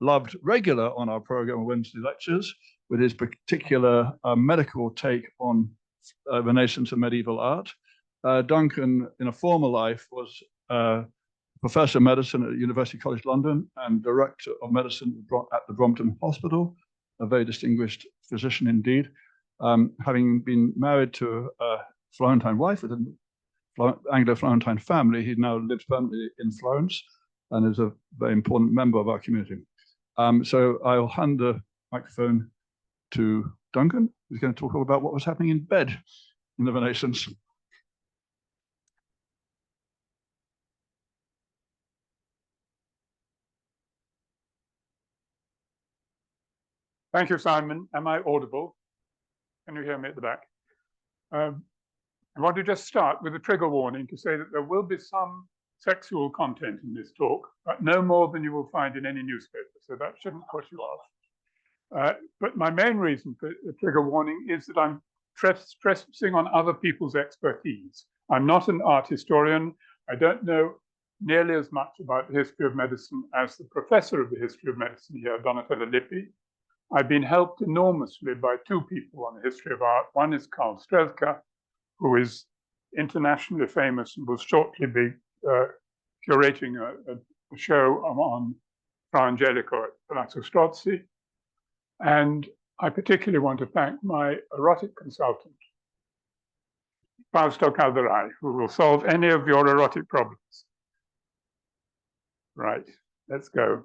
loved regular on our program of Wednesday lectures with his particular medical take on Renaissance and medieval art. Duncan, in a former life, was professor of medicine at University College London and director of medicine at the Brompton Hospital, a very distinguished physician indeed. Having been married to a Florentine wife with an Anglo-Florentine family, he now lives permanently in Florence and is a very important member of our community. So I'll hand the microphone to Duncan, who's going to talk about what was happening in bed in the Renaissance. Thank you, Simon. Am I audible? Can you hear me at the back? I want to just start with a trigger warning to say that there will be some sexual content in this talk, but no more than you will find in any newspaper, so that shouldn't put you off. But my main reason for the trigger warning is that I'm stressing on other people's expertise. I'm not an art historian. I don't know nearly as much about the history of medicine as the professor of the history of medicine here, Donatello Lippi. I've been helped enormously by two people on the history of art. One is Karl Strelka, who is internationally famous and will shortly be curating a show on Fra Angelico at Palazzo Strozzi. And I particularly want to thank my erotic consultant, Fausto Calderai, who will solve any of your erotic problems. Right, let's go.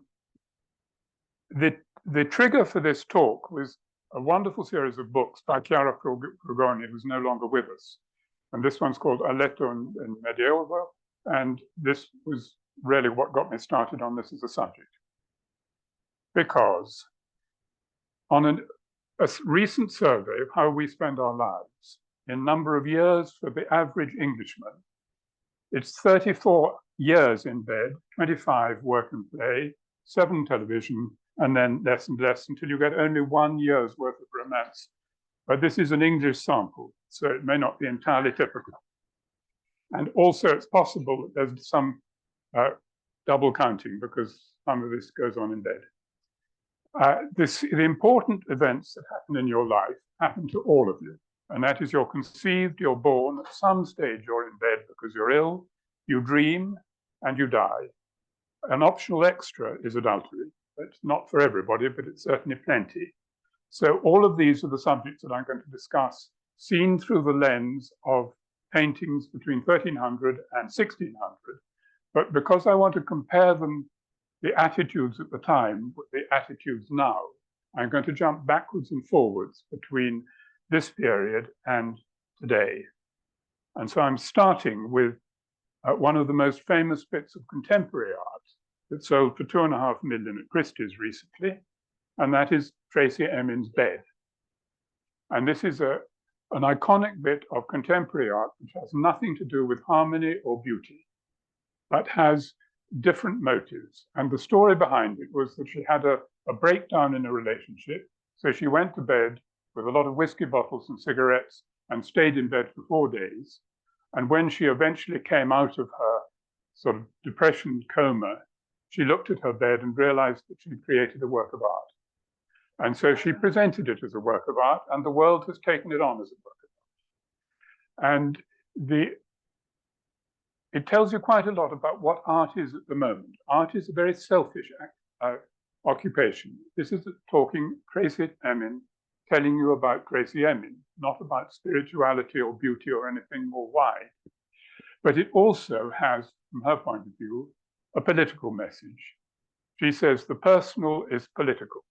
The trigger for this talk was a wonderful series of books by Chiara Frugoni, who's no longer with us. And this one's called A Letto in Medioevo. And this was really what got me started on this as a subject. Because on a recent survey of how we spend our lives in number of years for the average Englishman, it's 34 years in bed, 25 work and play, 7 television, and then less and less until you get only 1 year's worth of romance. But this is an English sample, so it may not be entirely typical. And also it's possible that there's some double counting because some of this goes on in bed. The important events that happen in your life happen to all of you. And that is you're conceived, you're born, at some stage you're in bed because you're ill, you dream, and you die. An optional extra is adultery. It's not for everybody, but it's certainly plenty. So all of these are the subjects that I'm going to discuss, seen through the lens of paintings between 1300 and 1600. But because I want to compare them, the attitudes at the time with the attitudes now, I'm going to jump backwards and forwards between this period and today. And so I'm starting with one of the most famous bits of contemporary art that sold for $2.5 million at Christie's recently, and that is Tracy Emin's Bed. And this is an iconic bit of contemporary art which has nothing to do with harmony or beauty, but has different motives. And the story behind it was that she had a breakdown in a relationship, so she went to bed with a lot of whiskey bottles and cigarettes and stayed in bed for 4 days. And when she eventually came out of her sort of depression coma, she looked at her bed and realized that she'd created a work of art. And so she presented it as a work of art, and the world has taken it on as a work of art. And it tells you quite a lot about what art is at the moment. Art is a very selfish occupation. This is talking Tracy Emin, telling you about Tracy Emin, not about spirituality or beauty or anything more wide. But it also has, from her point of view, a political message. She says the personal is political,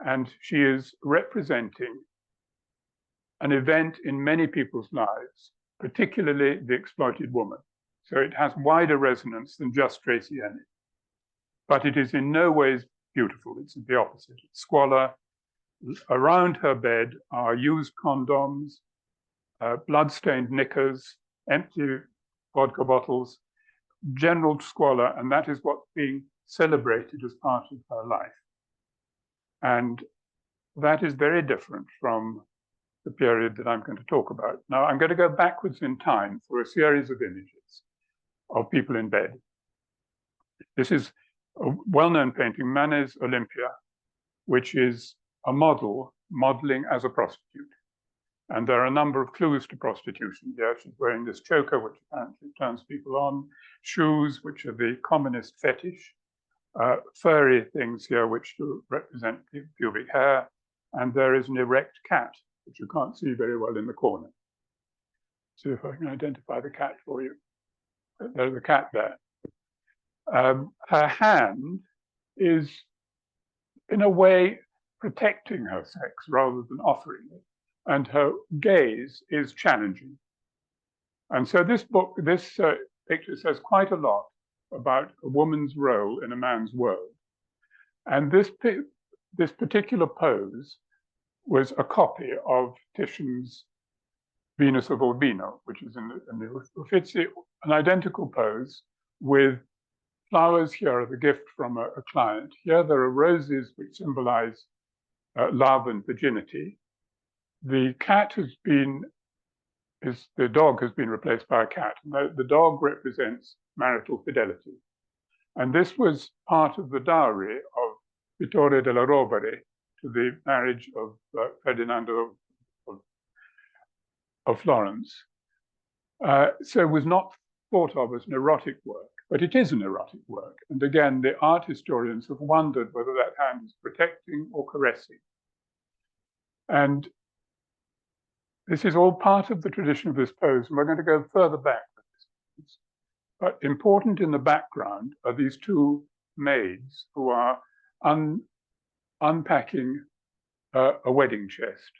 and she is representing an event in many people's lives, particularly the exploited woman. So it has wider resonance than just Tracy Emin. But it is in no ways beautiful. It's the opposite. It's squalor. Around her bed are used condoms, blood-stained knickers, empty vodka bottles, general squalor, and that is what's being celebrated as part of her life. And that is very different from the period that I'm going to talk about. Now, I'm going to go backwards in time through a series of images of people in bed. This is a well-known painting, Manet's Olympia, which is a model modeling as a prostitute. And there are a number of clues to prostitution here. She's wearing this choker, which apparently turns people on, shoes, which are the commonest fetish, furry things here, which represent pubic hair, and there is an erect cat, which you can't see very well in the corner. See if I can identify the cat for you. There's a cat there. Her hand is, in a way, protecting her sex rather than offering it, and her gaze is challenging. And so this picture says quite a lot about a woman's role in a man's world. And this particular pose was a copy of Titian's Venus of Urbino, which is in the Uffizi, an identical pose with flowers. Here are the gift from a client. Here there are roses which symbolize love and virginity. The cat the dog has been replaced by a cat. The dog represents marital fidelity. And this was part of the dowry of Vittore della Rovere to the marriage of Ferdinando of Florence. So it was not thought of as an erotic work, but it is an erotic work. And again, the art historians have wondered whether that hand is protecting or caressing. And this is all part of the tradition of this pose, and we're going to go further back with this. But important in the background are these two maids who are unpacking a wedding chest,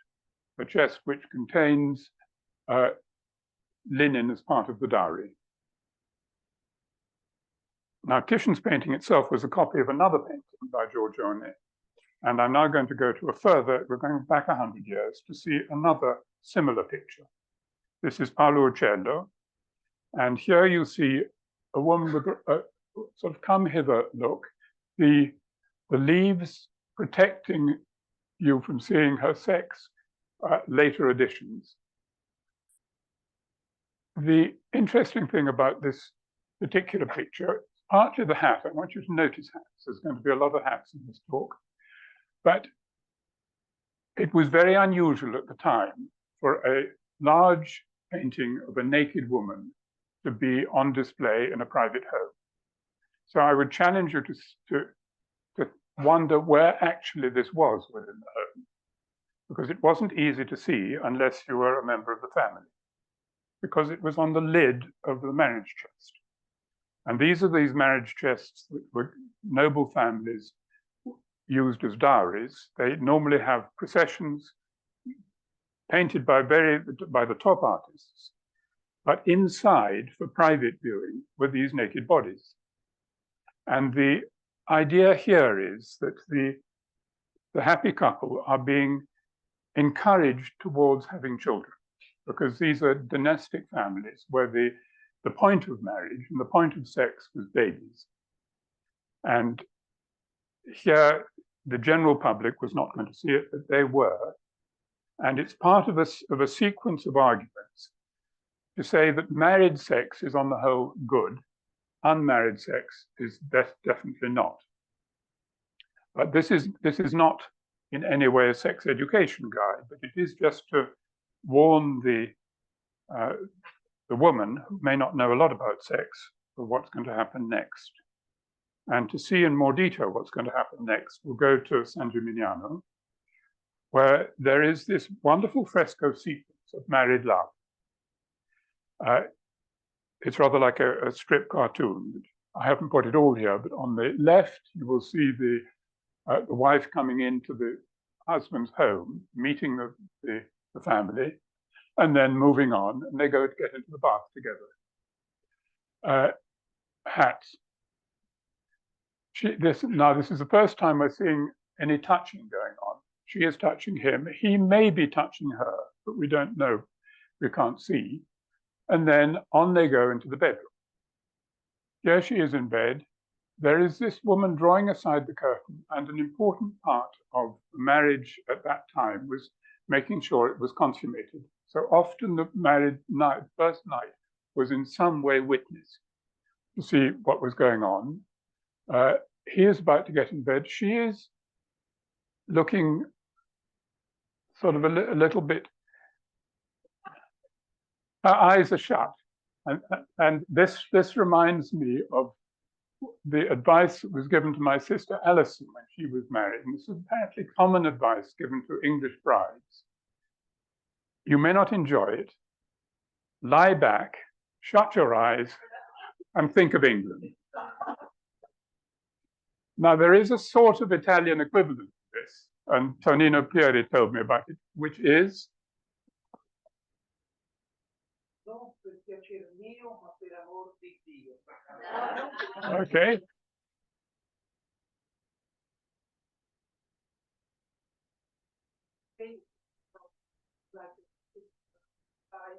a chest which contains linen as part of the dowry. Now, Titian's painting itself was a copy of another painting by Giorgione, and I'm now going to go to we're going back 100 years to see another similar picture. This is Paolo Uccello, and here you see a woman with a sort of come hither look, the leaves protecting you from seeing her sex, later editions. The interesting thing about this particular picture, partly the hat. I want you to notice hats. There's going to be a lot of hats in this talk. But it was very unusual at the time for a large painting of a naked woman to be on display in a private home. So I would challenge you to wonder where actually this was within the home, because it wasn't easy to see unless you were a member of the family, because it was on the lid of the marriage chest. And these are these marriage chests that were noble families used as dowries. They normally have processions painted by the top artists, but inside, for private viewing, were these naked bodies. And the idea here is that the happy couple are being encouraged towards having children, because these are dynastic families where the point of marriage and the point of sex was babies. And here, the general public was not going to see it, but they were. And it's part of a sequence of arguments to say that married sex is on the whole good, unmarried sex is definitely not. But this is not in any way a sex education guide, but it is just to warn the woman who may not know a lot about sex of what's going to happen next. And to see in more detail what's going to happen next, we'll go to San Gimignano, where there is this wonderful fresco sequence of married love. It's rather like a strip cartoon. I haven't put it all here, but on the left, you will see the wife coming into the husband's home, meeting the family, and then moving on, and they go to get into the bath together. Hats. This is the first time we're seeing any touching going on. She is touching him. He may be touching her, but we don't know. We can't see. And then on they go into the bedroom. Here she is in bed. There is this woman drawing aside the curtain, and an important part of marriage at that time was making sure it was consummated. So often the married night, first night, was in some way witnessed to see what was going on. he is about to get in bed. She is looking sort of a little bit, her eyes are shut. And this reminds me of the advice that was given to my sister Alison when she was married. And this is apparently common advice given to English brides. You may not enjoy it. Lie back, shut your eyes, and think of England. Now, there is a sort of Italian equivalent to this, and Tonino Pieri told me about it, which is okay.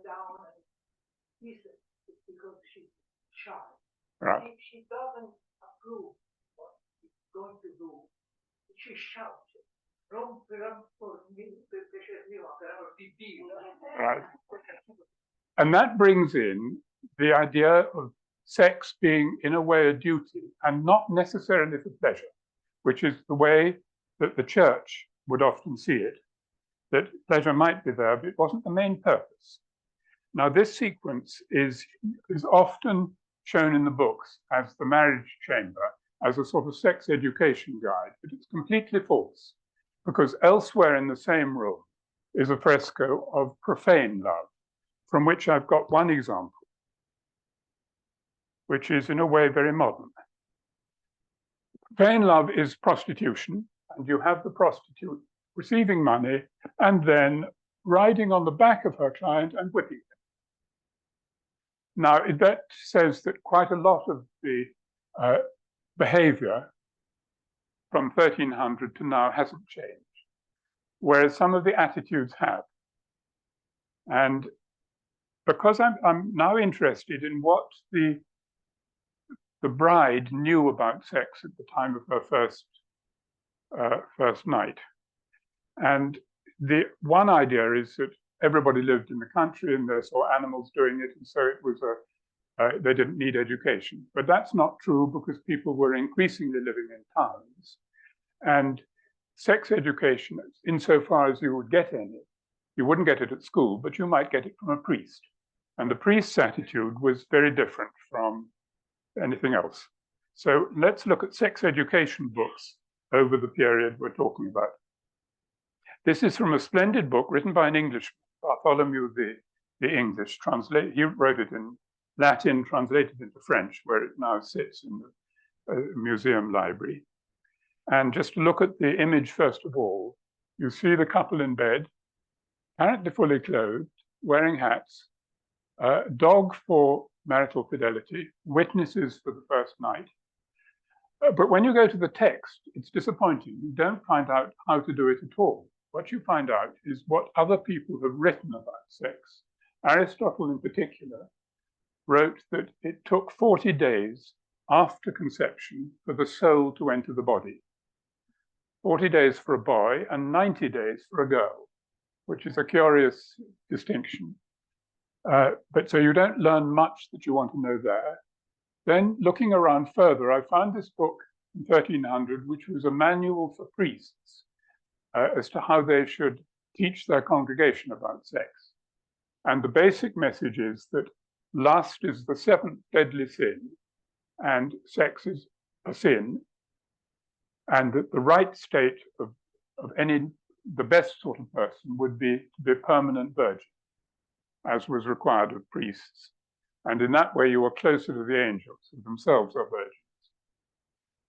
Down and listen because she's shy. Right. If she doesn't approve what she's going to do, she shouts. Right. And that brings in the idea of sex being, in a way, a duty and not necessarily for pleasure, which is the way that the church would often see it, that pleasure might be there, but it wasn't the main purpose. Now, this sequence is often shown in the books as the marriage chamber, as a sort of sex education guide, but it's completely false, because elsewhere in the same room is a fresco of profane love, from which I've got one example, which is in a way very modern. Profane love is prostitution, and you have the prostitute receiving money and then riding on the back of her client and whipping him. Now, that says that quite a lot of the behavior from 1300 to now hasn't changed, whereas some of the attitudes have. And because I'm now interested in what the bride knew about sex at the time of her first night. And the one idea is that everybody lived in the country and they saw animals doing it, and so it was they didn't need education. But that's not true, because people were increasingly living in towns. And sex education, insofar as you would get any, you wouldn't get it at school, but you might get it from a priest. And the priest's attitude was very different from anything else. So let's look at sex education books over the period we're talking about. This is from a splendid book written by an Englishman, Bartholomew the English. He wrote it in Latin, translated into French, where it now sits in the museum library. And just to look at the image first of all, you see the couple in bed, apparently fully clothed, wearing hats, dog for marital fidelity, witnesses for the first night. But when you go to the text, it's disappointing. You don't find out how to do it at all. What you find out is what other people have written about sex. Aristotle, in particular, wrote that it took 40 days after conception for the soul to enter the body. 40 days for a boy and 90 days for a girl, which is a curious distinction. But so you don't learn much that you want to know there. Then looking around further, I found this book in 1300, which was a manual for priests as to how they should teach their congregation about sex. And the basic message is that lust is the seventh deadly sin, and sex is a sin, and that the right state of the best sort of person would be to be a permanent virgin, as was required of priests. And in that way, you are closer to the angels, who themselves are virgins.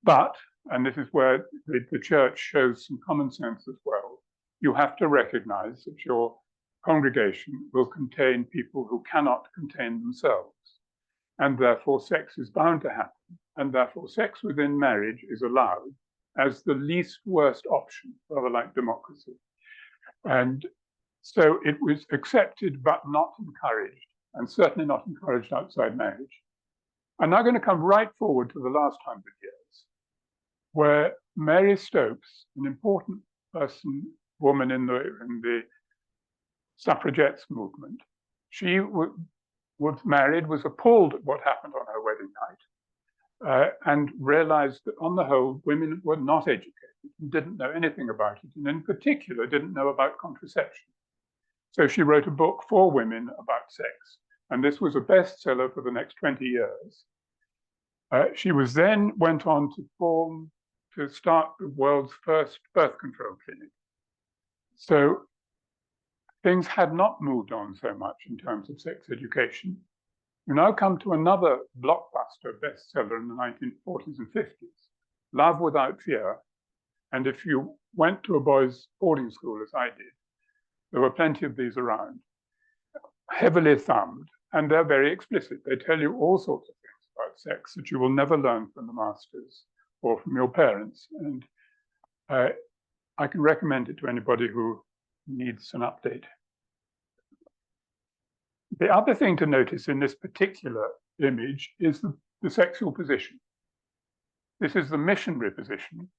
But, and this is where the church shows some common sense as well, you have to recognize that your congregation will contain people who cannot contain themselves. And therefore, sex is bound to happen. And therefore, sex within marriage is allowed as the least worst option, rather like democracy. And so it was accepted, but not encouraged, and certainly not encouraged outside marriage. I'm now going to come right forward to the last 100 years, where Mary Stopes, an important woman in the suffragettes movement, she was married, was appalled at what happened on her wedding night, and realized that on the whole, women were not educated and didn't know anything about it, and in particular didn't know about contraception. So she wrote a book for women about sex, and this was a bestseller for the next 20 years. She was then went on to start the world's first birth control clinic. So things had not moved on so much in terms of sex education. We now come to another blockbuster bestseller in the 1940s and 50s, Love Without Fear. And if you went to a boys' boarding school, as I did, there were plenty of these around, heavily thumbed, and they're very explicit. They tell you all sorts of things about sex that you will never learn from the masters or from your parents. And I can recommend it to anybody who needs an update. The other thing to notice in this particular image is the sexual position. This is the missionary position.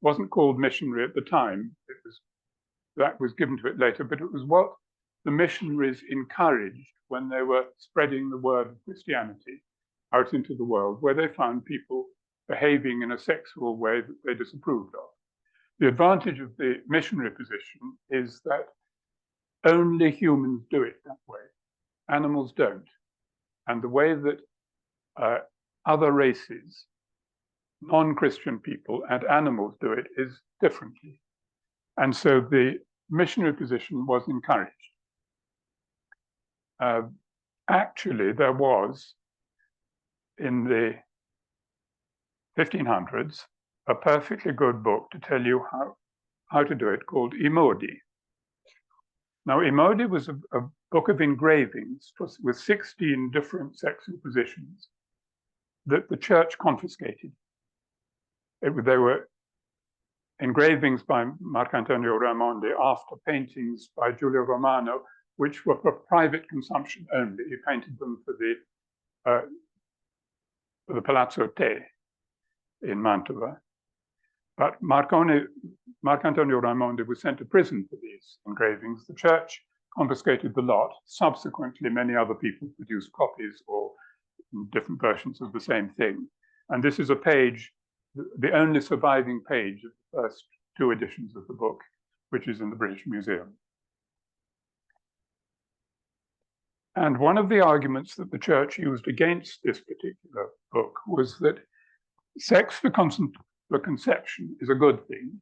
Wasn't called missionary at the time. That was given to it later, but it was what the missionaries encouraged when they were spreading the word of Christianity out into the world, where they found people behaving in a sexual way that they disapproved of. The advantage of the missionary position is that only humans do it that way. Animals don't. And the way that other races, non-Christian people and animals do it is differently. And so the missionary position was encouraged. Actually, there was, in the 1500s, a perfectly good book to tell you how to do it called I Modi. Now, I Modi was a book of engravings with 16 different sexual positions that the church confiscated. They were engravings by Marcantonio Raimondi after paintings by Giulio Romano, which were for private consumption only. He painted them for the Palazzo Te in Mantova. But Marcantonio Raimondi was sent to prison for these engravings. The church confiscated the lot. Subsequently, many other people produced copies or different versions of the same thing. And this is a page, the only surviving page of the first two editions of the book, which is in the British Museum. And one of the arguments that the church used against this particular book was that sex for conception is a good thing,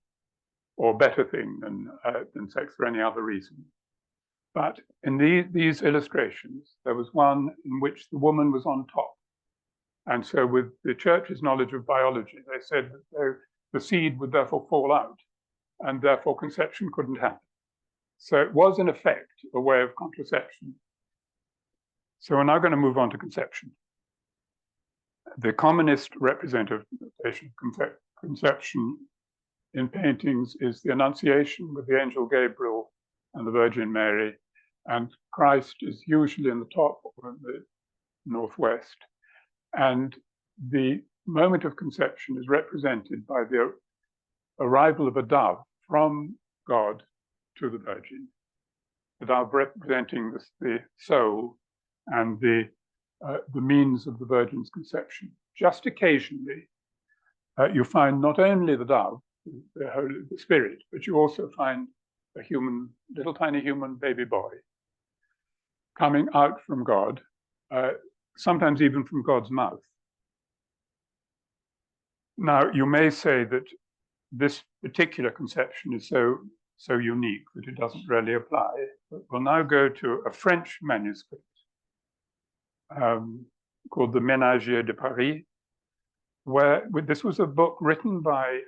or better thing than sex for any other reason. But in these illustrations, there was one in which the woman was on top. And so with the church's knowledge of biology, they said that the seed would therefore fall out, and therefore conception couldn't happen. So it was, in effect, a way of contraception. So we're now going to move on to conception. The commonest representation of conception in paintings is the Annunciation with the angel Gabriel and the Virgin Mary, and Christ is usually in the top or in the northwest. And the moment of conception is represented by the arrival of a dove from God to the Virgin. The dove representing the soul and the means of the Virgin's conception. Just occasionally, you find not only the dove, the Spirit, but you also find a little tiny human baby boy coming out from God, sometimes even from God's mouth. Now, you may say that this particular conception is so unique that it doesn't really apply. But we'll now go to a French manuscript called the Ménagier de Paris, where this was a book written by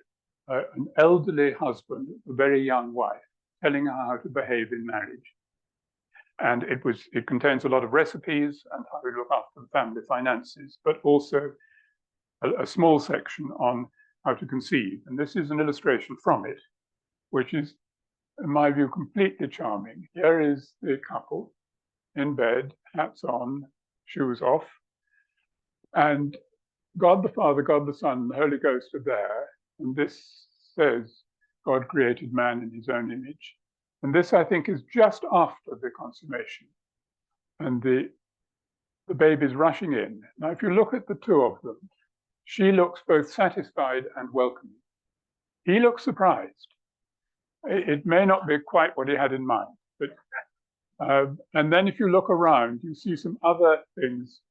an elderly husband, a very young wife, telling her how to behave in marriage. And it contains a lot of recipes and how to look after the family finances, but also a small section on how to conceive. And this is an illustration from it, which is, in my view, completely charming. Here is the couple in bed, hats on, shoes off, and God the Father, God the Son, and the Holy Ghost are there. And this says God created man in his own image. And this, I think, is just after the consummation. And the the baby's rushing in. Now, if you look at the two of them, she looks both satisfied and welcoming. He looks surprised. It may not be quite what he had in mind, but and then if you look around, you see some other things,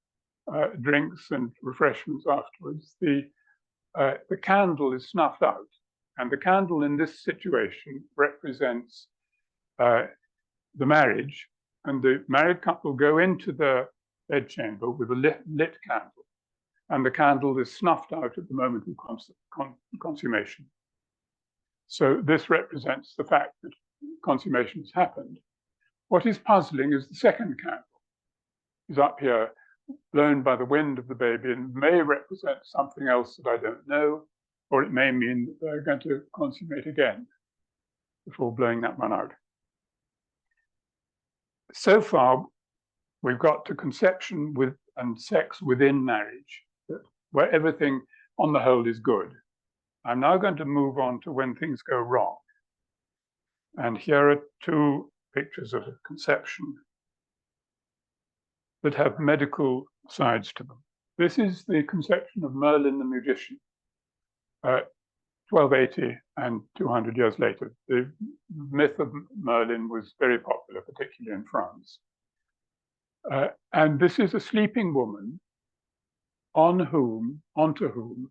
drinks and refreshments afterwards. The candle is snuffed out, and the candle in this situation represents the marriage, and the married couple go into the bedchamber with a lit candle, and the candle is snuffed out at the moment of consummation. So this represents the fact that consummation has happened. What is puzzling is the second candle is up here, blown by the wind of the baby, and may represent something else that I don't know, or it may mean that they're going to consummate again before blowing that one out. So far, we've got to conception and sex within marriage, where everything on the whole is good. I'm now going to move on to when things go wrong. And here are two pictures of a conception that have medical sides to them. This is the conception of Merlin the magician, 1280 and 200 years later. The myth of Merlin was very popular, particularly in France. And this is a sleeping woman onto whom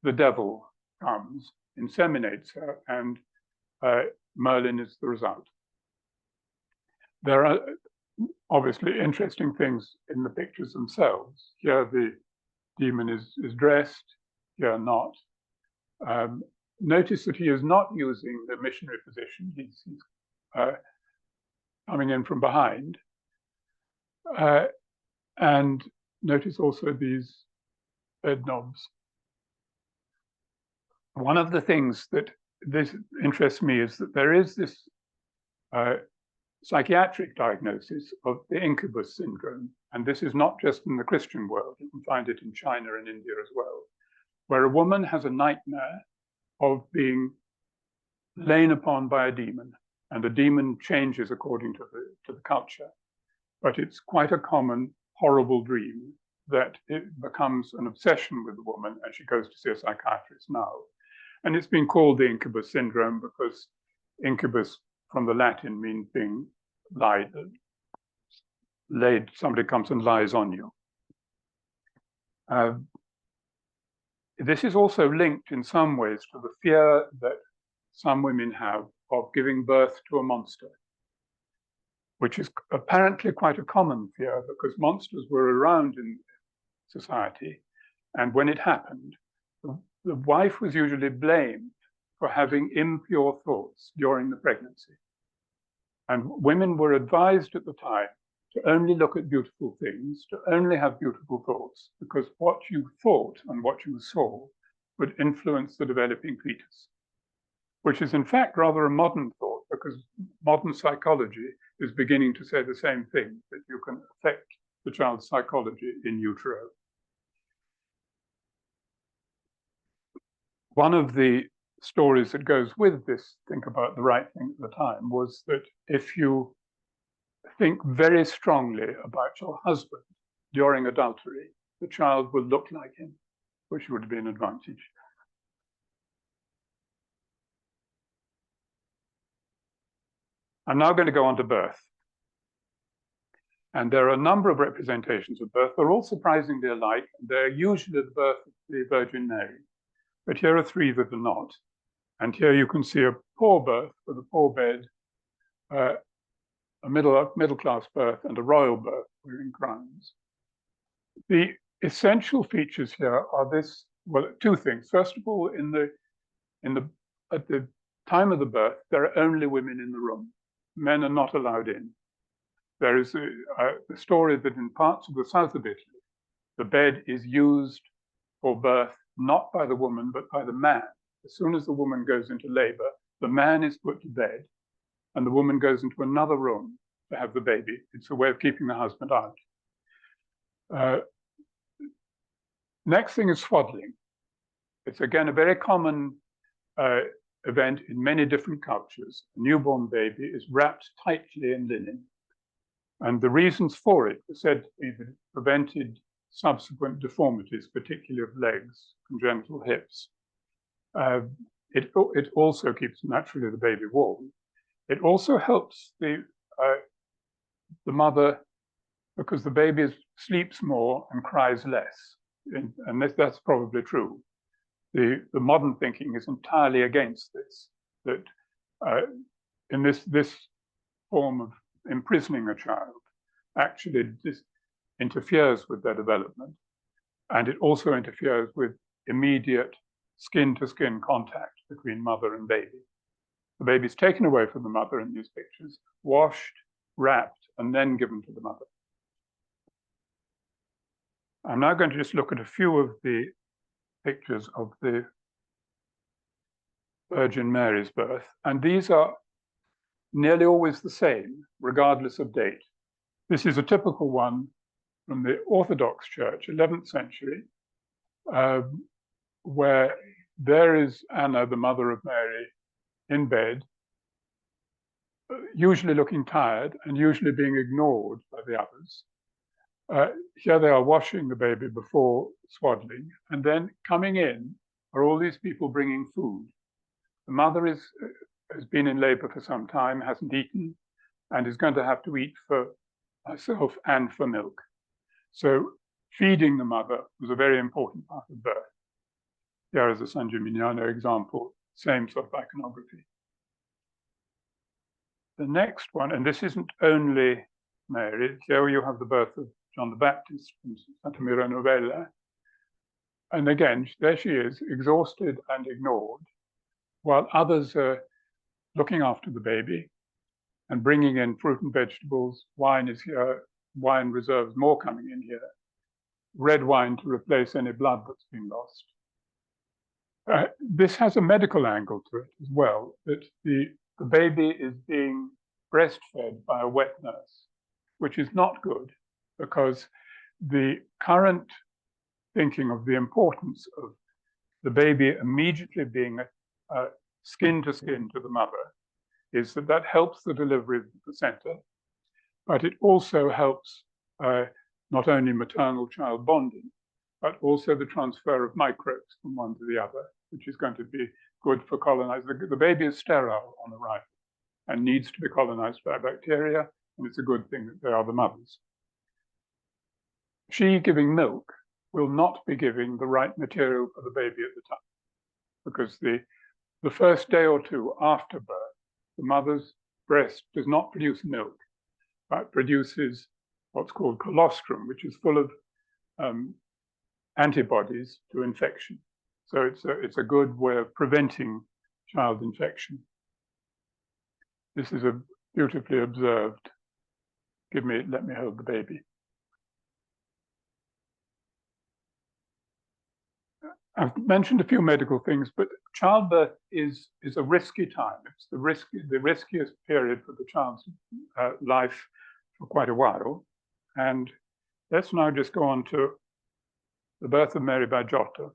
the devil comes, inseminates her, and Merlin is the result. There are obviously interesting things in the pictures themselves. Here the demon is dressed, here not. Notice that he is not using the missionary position. He's coming in from behind. And notice also these bed knobs. One of the things that this interests me is that there is this psychiatric diagnosis of the incubus syndrome. And this is not just in the Christian world. You can find it in China and India as well, where a woman has a nightmare of being lain upon by a demon, and the demon changes according to the culture. But it's quite a common, horrible dream that it becomes an obsession with the woman, and she goes to see a psychiatrist now. And it's been called the incubus syndrome because incubus from the Latin means being laid, somebody comes and lies on you. This is also linked in some ways to the fear that some women have of giving birth to a monster, which is apparently quite a common fear because monsters were around in society. And when it happened, the wife was usually blamed for having impure thoughts during the pregnancy. And women were advised at the time to only look at beautiful things, to only have beautiful thoughts, because what you thought and what you saw would influence the developing fetus, which is in fact rather a modern thought, because modern psychology is beginning to say the same thing, that you can affect the child's psychology in utero. One of the stories that goes with this, think about the right thing at the time, was that if you think very strongly about your husband during adultery, the child will look like him, which would be an advantage. I'm now going to go on to birth. And there are a number of representations of birth. They're all surprisingly alike. They're usually the birth of the Virgin Mary. But here are three that are not. And here you can see a poor birth with a poor bed, a middle-class birth, and a royal birth wearing crowns. The essential features here are this, well, two things. First of all, at the time of the birth, there are only women in the room. Men are not allowed in. There is a story that in parts of the south of Italy, the bed is used for birth not by the woman, but by the man. As soon as the woman goes into labor, the man is put to bed, and the woman goes into another room to have the baby. It's a way of keeping the husband out. Next thing is swaddling. It's again a very common event in many different cultures. A newborn baby is wrapped tightly in linen. And the reasons for it were said to be that it prevented subsequent deformities, particularly of legs, congenital hips. It also keeps naturally the baby warm. It also helps the mother, because the baby sleeps more and cries less. And that's probably true. The modern thinking is entirely against this, that in this form of imprisoning a child, actually this interferes with their development. And it also interferes with immediate skin-to-skin contact between mother and baby. The baby's taken away from the mother in these pictures, washed, wrapped, and then given to the mother. I'm now going to just look at a few of the pictures of the Virgin Mary's birth, and these are nearly always the same, regardless of date. This is a typical one from the Orthodox Church, 11th century, where there is Anna, the mother of Mary, in bed, usually looking tired and usually being ignored by the others. Here they are washing the baby before swaddling, and then coming in are all these people bringing food. The mother has been in labor for some time, hasn't eaten, and is going to have to eat for herself and for milk. So feeding the mother was a very important part of birth. Here is a San Gimignano example, same sort of iconography. The next one, and this isn't only Mary, here you have the birth of John the Baptist from Santa Mira Novella. And again, there she is, exhausted and ignored, while others are looking after the baby and bringing in fruit and vegetables. Wine is here, wine reserves more coming in here. Red wine to replace any blood that's been lost. This has a medical angle to it as well, that the baby is being breastfed by a wet nurse, which is not good, because the current thinking of the importance of the baby immediately being skin to skin to the mother is that helps the delivery of the placenta, but it also helps not only maternal child bonding, but also the transfer of microbes from one to the other, which is going to be good for colonizing. The baby is sterile on arrival and needs to be colonized by bacteria, and it's a good thing that they are the mothers. She giving milk will not be giving the right material for the baby at the time, because the first day or two after birth, the mother's breast does not produce milk, but produces what's called colostrum, which is full of antibodies to infection. So it's a good way of preventing child infection. This is a beautifully observed, let me hold the baby. I've mentioned a few medical things, but childbirth is a risky time. It's the riskiest period for the child's life for quite a while. And let's now just go on to the birth of Mary by Giotto.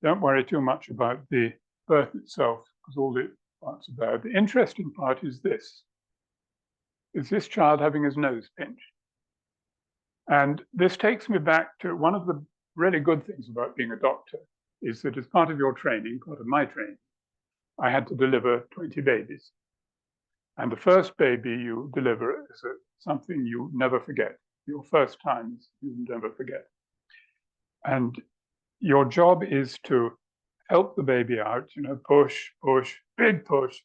Don't worry too much about the birth itself, because all the parts are there. The interesting part is this child having his nose pinched. And this takes me back to one of the really good things about being a doctor, is that as part of your training, part of my training, I had to deliver 20 babies. And the first baby you deliver is something you never forget. Your first times you never forget. And your job is to help the baby out, push, very big push.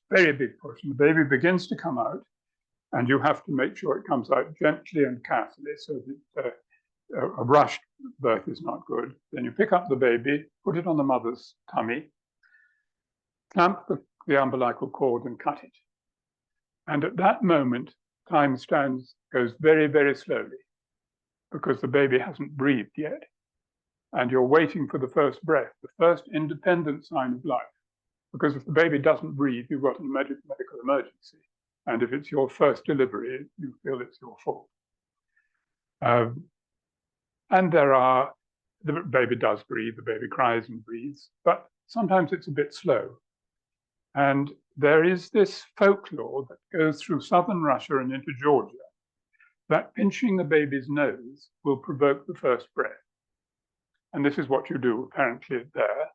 And the baby begins to come out, and you have to make sure it comes out gently and carefully so that a rushed birth is not good. Then you pick up the baby, put it on the mother's tummy, clamp the umbilical cord and cut it. And at that moment, time goes very, very slowly, because the baby hasn't breathed yet. And you're waiting for the first breath, the first independent sign of life. Because if the baby doesn't breathe, you've got a medical emergency. And if it's your first delivery, you feel it's your fault. And the baby does breathe, the baby cries and breathes, but sometimes it's a bit slow. And there is this folklore that goes through southern Russia and into Georgia, that pinching the baby's nose will provoke the first breath. And this is what you do apparently there.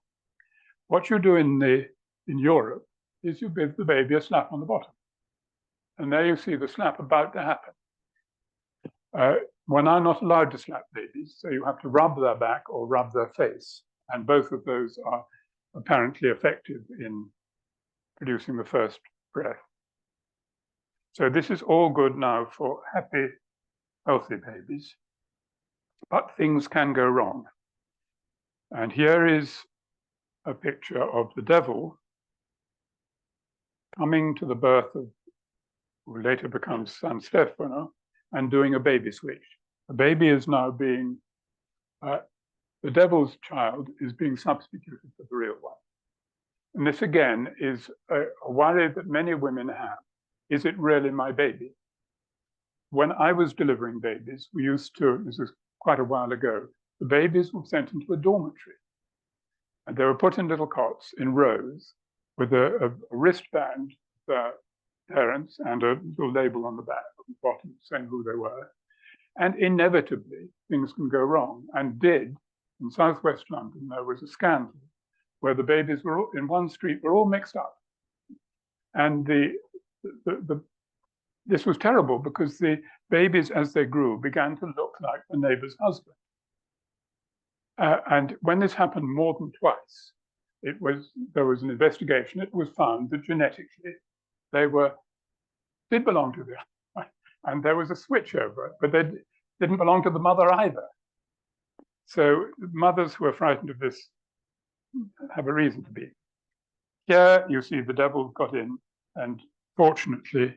What you do in Europe is you give the baby a slap on the bottom. And there you see the slap about to happen. We're now not allowed to slap babies, so you have to rub their back or rub their face. And both of those are apparently effective in producing the first breath. So this is all good now for happy, healthy babies. But things can go wrong. And here is a picture of the devil coming to the birth of who later becomes San Stefano and doing a baby switch. The baby is now being, the devil's child is being substituted for the real one. And this again is a worry that many women have. Is it really my baby? When I was delivering babies, we used to, this was quite a while ago, the babies were sent into a dormitory. And they were put in little cots in rows with a wristband, their parents, and a little label on the back, on the bottom, saying who they were. And inevitably, things can go wrong, and did. In southwest London, there was a scandal where the babies were all, in one street were all mixed up. And this was terrible because the babies, as they grew, began to look like the neighbor's husband. And when this happened more than twice, there was an investigation. It was found that genetically they did belong to the other, and there was a switch over it, but they didn't belong to the mother either. So mothers who are frightened of this have a reason to be. Here you see the devil got in, and fortunately,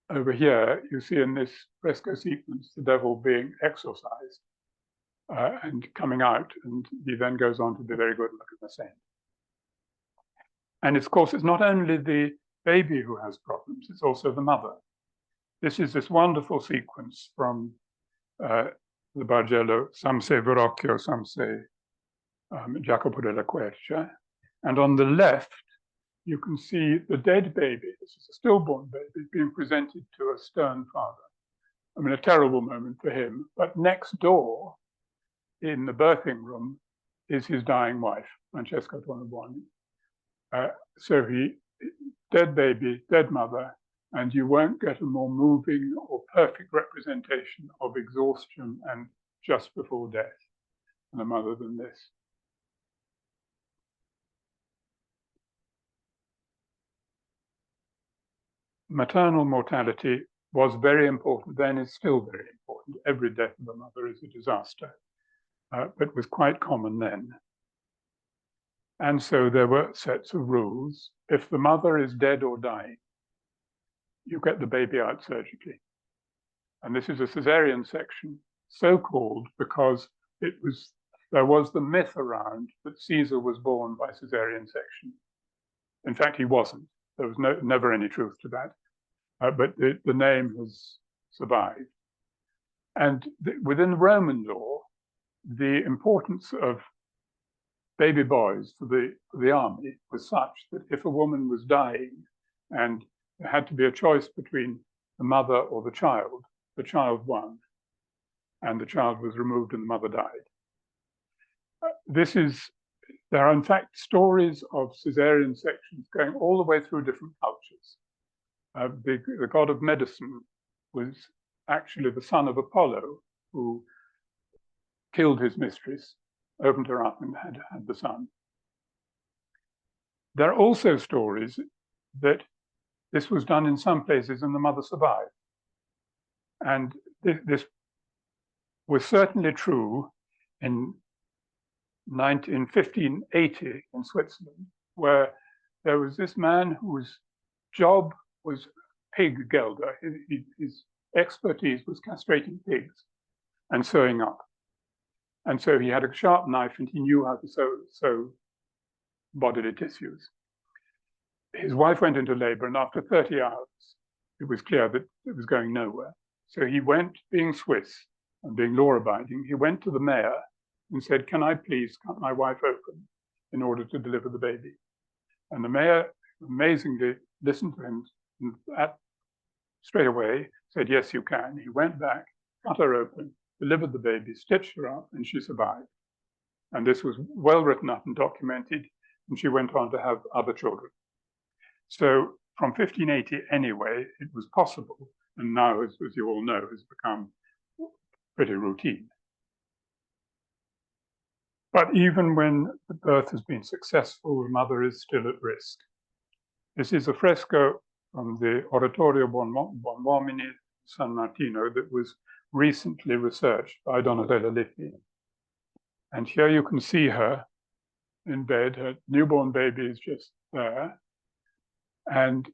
over here you see in this fresco sequence the devil being exorcised. And coming out, and he then goes on to be very good look at the saint. And of course, it's not only the baby who has problems, it's also the mother. This is this wonderful sequence from the Bargello, some say Verrocchio, some say Jacopo della Quercia. And on the left, you can see the dead baby, this is a stillborn baby, being presented to a stern father. I mean, a terrible moment for him, but next door, in the birthing room, is his dying wife, Francesca Tonabuoni. So dead baby, dead mother, and you won't get a more moving or perfect representation of exhaustion and just before death in a mother than this. Maternal mortality was very important then, is still very important. Every death of a mother is a disaster. But was quite common then. And so there were sets of rules. If the mother is dead or dying, you get the baby out surgically. And this is a cesarean section, so called because there was the myth around that Caesar was born by cesarean section. In fact, he wasn't. There was never any truth to that. But the name has survived. And within the Roman law, the importance of baby boys for the army was such that if a woman was dying and there had to be a choice between the mother or the child won, and the child was removed and the mother died. There are in fact stories of cesarean sections going all the way through different cultures. The god of medicine was actually the son of Apollo, who killed his mistress, opened her up, and had the son. There are also stories that this was done in some places and the mother survived. And this was certainly true in 1580 in Switzerland, where there was this man whose job was pig gelder. His expertise was castrating pigs and sewing up. And so he had a sharp knife and he knew how to sew bodily tissues. His wife went into labor, and after 30 hours, it was clear that it was going nowhere. So he went, being Swiss and being law-abiding, he went to the mayor and said, "Can I please cut my wife open in order to deliver the baby?" And the mayor amazingly listened to him straight away, said, yes, you can. He went back, cut her open, delivered the baby, stitched her up, and she survived. And this was well written up and documented, and she went on to have other children. So from 1580 anyway, it was possible, and now, as you all know, has become pretty routine. But even when the birth has been successful, the mother is still at risk. This is a fresco from the Oratorio Buon'Uomini San Martino that was recently researched by Donatella Lippi. And here you can see her in bed. Her newborn baby is just there. And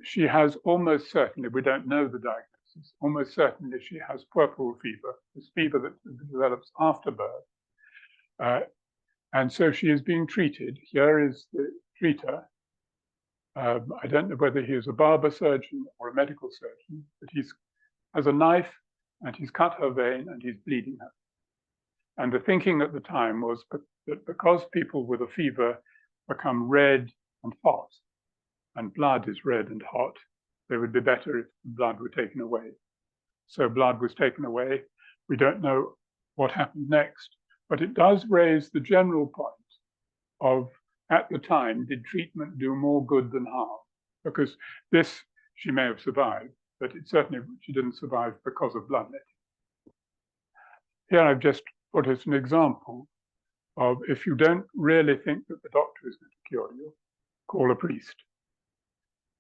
she has almost certainly, we don't know the diagnosis, almost certainly she has puerperal fever, this fever that develops after birth. And so she is being treated. Here is the treater. I don't know whether he is a barber surgeon or a medical surgeon, but he has a knife and he's cut her vein and he's bleeding her. And the thinking at the time was that because people with a fever become red and hot, and blood is red and hot, they would be better if the blood were taken away. So blood was taken away. We don't know what happened next, but it does raise the general point of, at the time, did treatment do more good than harm? Because this, she may have survived, but it certainly, she didn't survive because of bloodletting. Here I've just put as an example of, if you don't really think that the doctor is going to cure you, call a priest.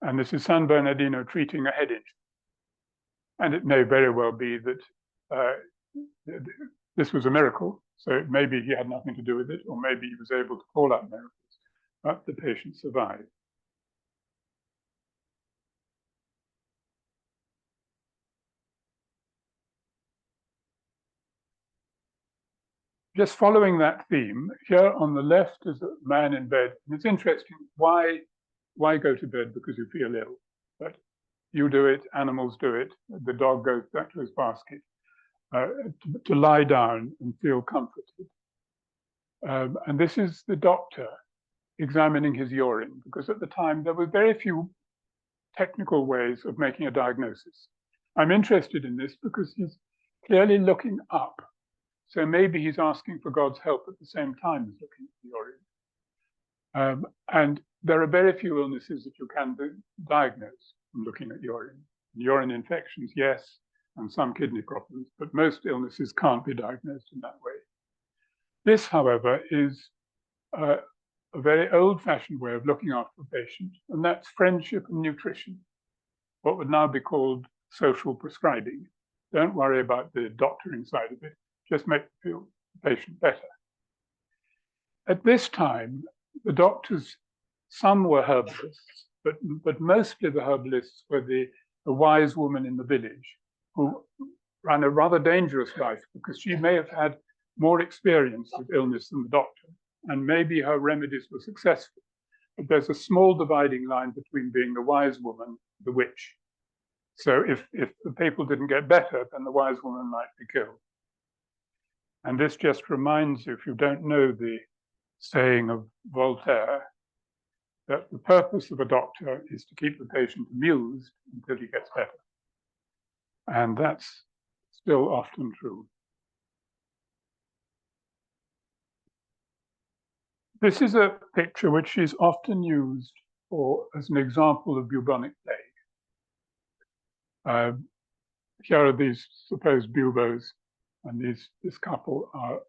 And this is San Bernardino treating a head injury. And it may very well be that this was a miracle, so maybe he had nothing to do with it, or maybe he was able to call out miracles, but the patient survived. Just following that theme, here on the left is a man in bed. And it's interesting, why go to bed because you feel ill? But you do it, animals do it. The dog goes back to his basket to lie down and feel comforted. And this is the doctor examining his urine, because at the time there were very few technical ways of making a diagnosis. I'm interested in this because he's clearly looking up. So maybe he's asking for God's help at the same time as looking at the urine. And there are very few illnesses that you can diagnose from looking at urine. Urine infections, yes, and some kidney problems, but most illnesses can't be diagnosed in that way. This, however, is a very old-fashioned way of looking after a patient, and that's friendship and nutrition, what would now be called social prescribing. Don't worry about the doctoring side of it, just make the patient better. At this time, the doctors, some were herbalists, but mostly the herbalists were the wise woman in the village who ran a rather dangerous life because she may have had more experience with illness than the doctor, and maybe her remedies were successful. But there's a small dividing line between being the wise woman, the witch. So if the people didn't get better, then the wise woman might be killed. And this just reminds you, if you don't know the saying of Voltaire, that the purpose of a doctor is to keep the patient amused until he gets better. And that's still often true. This is a picture which is often used as an example of bubonic plague. Here are these supposed buboes, and this couple are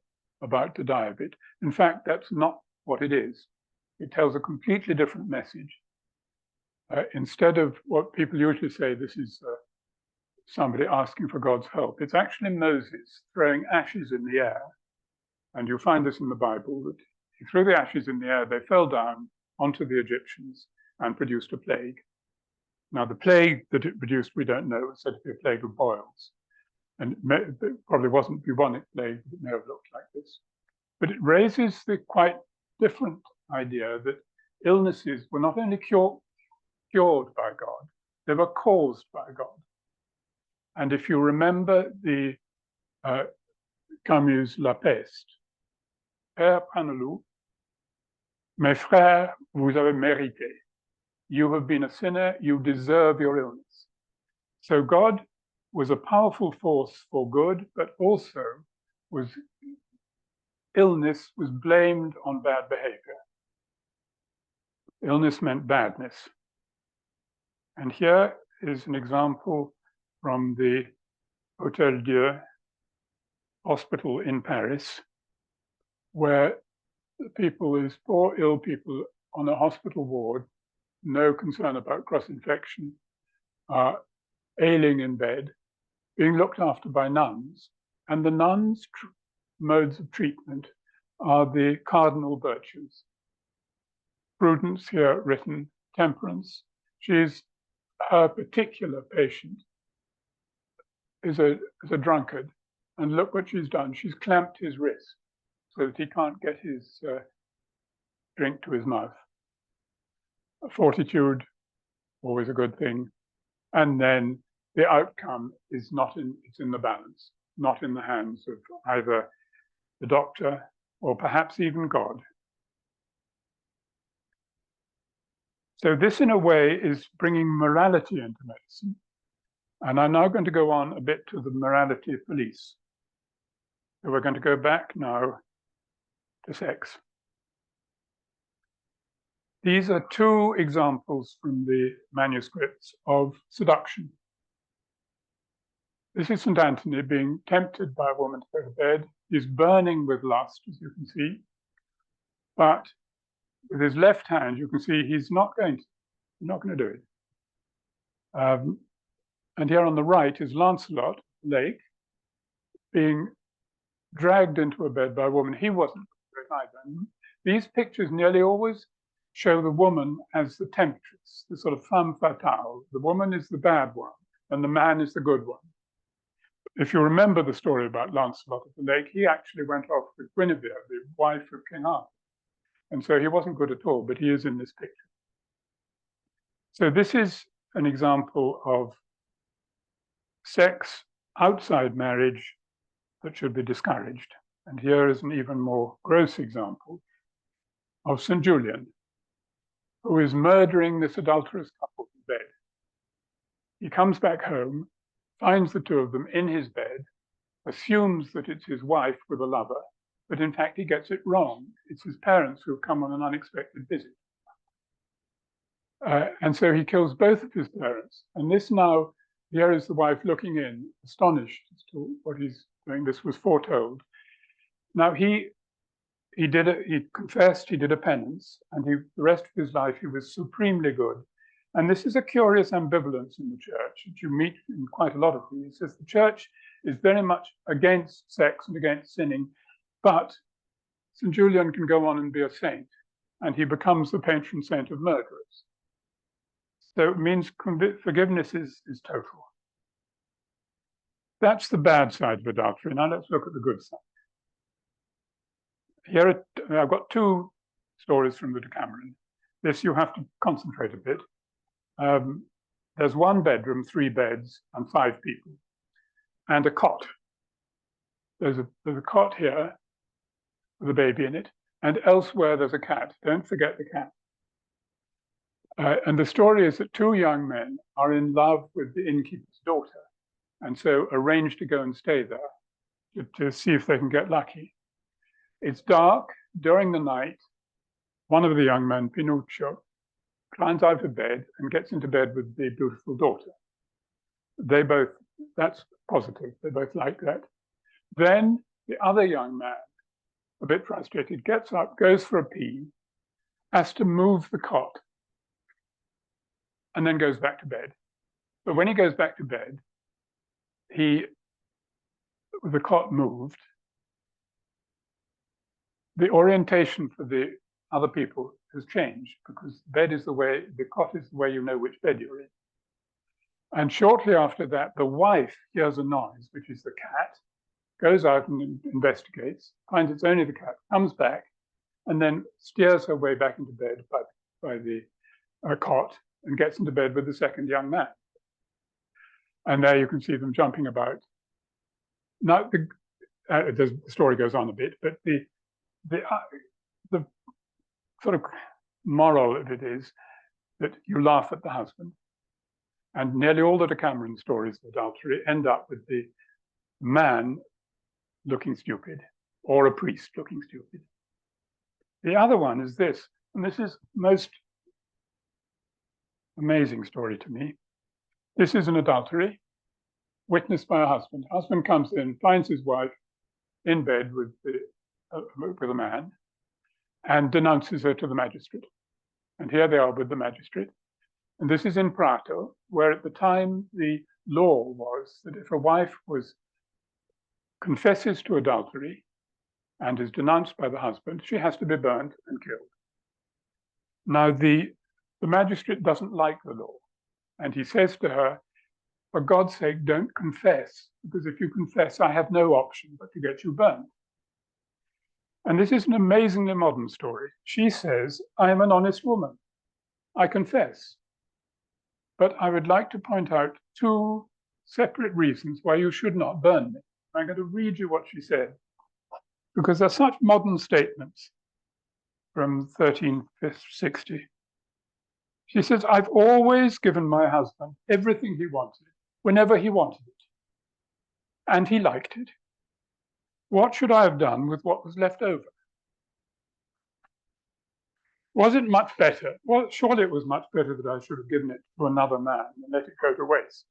about to die of it. In fact, that's not what it is. It tells a completely different message. Instead of what people usually say, this is somebody asking for God's help, it's actually Moses throwing ashes in the air. And you'll find this in the Bible, that he threw the ashes in the air, they fell down onto the Egyptians and produced a plague. Now, the plague that it produced, we don't know. It was said to be a plague of boils. And it probably wasn't bubonic plague, but it may have looked like this. But it raises the quite different idea that illnesses were not only cured by God, they were caused by God. And if you remember the Camus' La Peste, Père Paneloux, mes frères, vous avez mérité. You have been a sinner, you deserve your illness. So God was a powerful force for good, but also illness was blamed on bad behavior. Illness meant badness. And here is an example from the Hôtel Dieu hospital in Paris, where the people, these poor ill people on a hospital ward, no concern about cross-infection, are ailing in bed, being looked after by nuns. And the nuns' modes of treatment are the cardinal virtues. Prudence here written, temperance. Her particular patient is a drunkard. And look what she's done. She's clamped his wrist so that he can't get his drink to his mouth. Fortitude, always a good thing. And then the outcome is it's in the balance, not in the hands of either the doctor or perhaps even God. So this, in a way, is bringing morality into medicine. And I'm now going to go on a bit to the morality police. So we're going to go back now to sex. These are two examples from the manuscripts of seduction. This is St. Anthony being tempted by a woman to go to bed. He's burning with lust, as you can see. But with his left hand, you can see he's not going to do it. And here on the right is Lancelot, Lake, being dragged into a bed by a woman. He wasn't doing it either. And these pictures nearly always show the woman as the temptress, the sort of femme fatale. The woman is the bad one, and the man is the good one. If you remember the story about Lancelot at the lake, he actually went off with Guinevere, the wife of King Arthur. And so he wasn't good at all, but he is in this picture. So this is an example of sex outside marriage that should be discouraged. And here is an even more gross example of St. Julian, who is murdering this adulterous couple in bed. He comes back home, finds the two of them in his bed, assumes that it's his wife with a lover, but in fact he gets it wrong. It's his parents who have come on an unexpected visit. And so he kills both of his parents. And this now, here is the wife looking in, astonished as to what he's doing. This was foretold. Now he confessed, he did a penance, and the rest of his life he was supremely good. And this is a curious ambivalence in the church that you meet in quite a lot of these. It says the church is very much against sex and against sinning, but St. Julian can go on and be a saint, and he becomes the patron saint of murderers. So it means forgiveness is total. That's the bad side of adultery. Now let's look at the good side. Here I've got two stories from the Decameron. This you have to concentrate a bit. There's one bedroom, 3 beds, and 5 people, and a cot. There's a cot here with a baby in it, and elsewhere there's a cat. Don't forget the cat. And the story is that 2 young men are in love with the innkeeper's daughter, and so arrange to go and stay there to see if they can get lucky. It's dark. During the night, one of the young men, Pinuccio, climbs out of bed and gets into bed with the beautiful daughter. They both, that's positive, they both like that. Then the other young man, a bit frustrated, gets up, goes for a pee, has to move the cot, and then goes back to bed. But when he goes back to bed, the cot moved. The orientation for the other people has changed because the cot is the way you know which bed you're in. And shortly after that, the wife hears a noise, which is the cat, goes out and investigates, finds it's only the cat, comes back, and then steers her way back into bed by the cot and gets into bed with the second young man. And there you can see them jumping about. Now, the story goes on a bit, but the sort of moral of it is that you laugh at the husband. And nearly all the Decameron stories of adultery end up with the man looking stupid or a priest looking stupid. The other one is this, and this is most amazing story to me. This is an adultery witnessed by a husband. Husband comes in, finds his wife in bed with a man, and denounces her to the magistrate. And here they are with the magistrate. And this is in Prato, where at the time the law was that if a wife confesses to adultery and is denounced by the husband, she has to be burnt and killed. Now the magistrate doesn't like the law, and he says to her, for God's sake, don't confess, because if you confess, I have no option but to get you burnt. And this is an amazingly modern story. She says, I am an honest woman. I confess. But I would like to point out two separate reasons why you should not burn me. I'm going to read you what she said, because they're such modern statements from 1360. She says, I've always given my husband everything he wanted, whenever he wanted it, and he liked it. What should I have done with what was left over? Was it much better? Well, surely it was much better that I should have given it to another man and let it go to waste.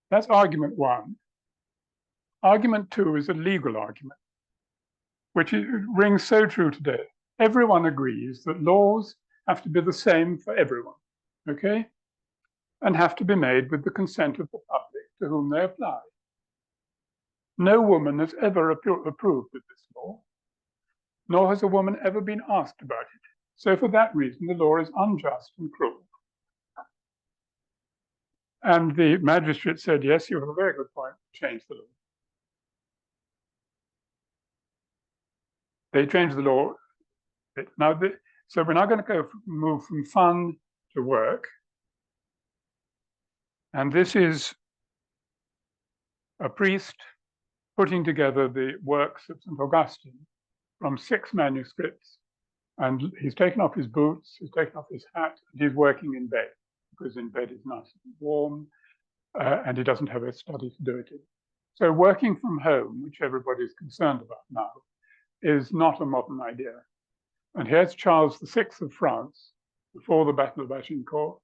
That's argument one. Argument two is a legal argument, which rings so true today. Everyone agrees that laws have to be the same for everyone, okay? And have to be made with the consent of the public to whom they apply. No woman has ever approved of this law, nor has a woman ever been asked about it. So for that reason, the law is unjust and cruel. And the magistrate said, yes, you have a very good point, change the law. They changed the law. Now, so we're now going to move from fun to work. And this is a priest putting together the works of St. Augustine from 6 manuscripts. And he's taken off his boots, he's taken off his hat, and he's working in bed, because in bed is nice and warm, and he doesn't have a study to do it in. So working from home, which everybody's concerned about now, is not a modern idea. And here's Charles VI of France, before the Battle of Agincourt,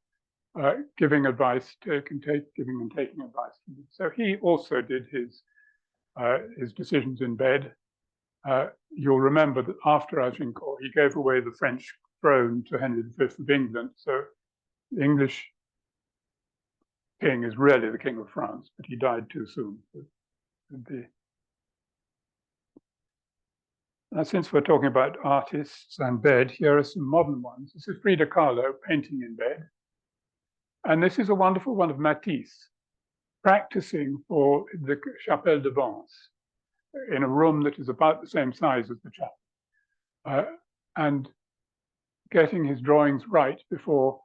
giving advice, giving and taking advice. So he also did his decisions in bed. You'll remember that after Agincourt, he gave away the French throne to Henry V of England. So the English king is really the king of France, but he died too soon. Now, since we're talking about artists and bed, here are some modern ones. This is Frida Kahlo painting in bed. And this is a wonderful one of Matisse, practicing for the Chapelle de Vence in a room that is about the same size as the chapel, and getting his drawings right before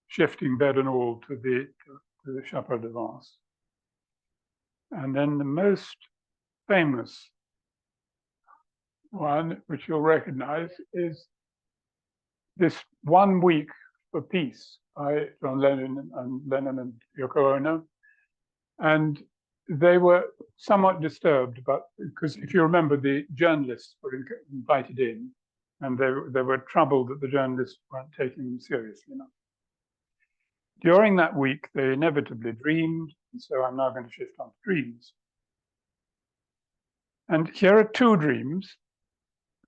shifting bed and all to the Chapelle de Vence. And then the most famous one, which you'll recognize, is this 1 Week for Peace by John Lennon and Yoko Ono. And they were somewhat disturbed because if you remember, the journalists were invited in, and they were troubled that the journalists weren't taking them seriously enough. During that week, they inevitably dreamed, and so I'm now going to shift on to dreams. And here are 2 dreams.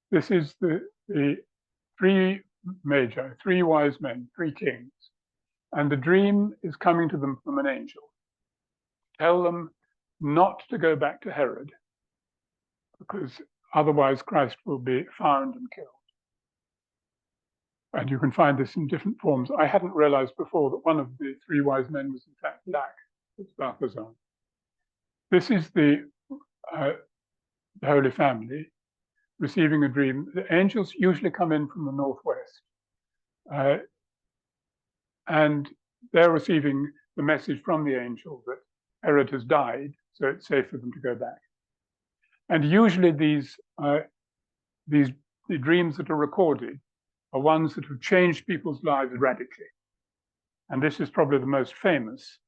This is the 3 magi, 3 wise men, 3 kings. And the dream is coming to them from an angel. Tell them not to go back to Herod, because otherwise Christ will be found and killed. And you can find this in different forms. I hadn't realized before that one of the 3 wise men was in fact black. It's Balthazar. This is the Holy Family receiving a dream. The angels usually come in from the northwest, and they're receiving the message from the angel that Herod has died, so it's safe for them to go back. And usually the dreams that are recorded are ones that have changed people's lives radically. And this is probably the most famous,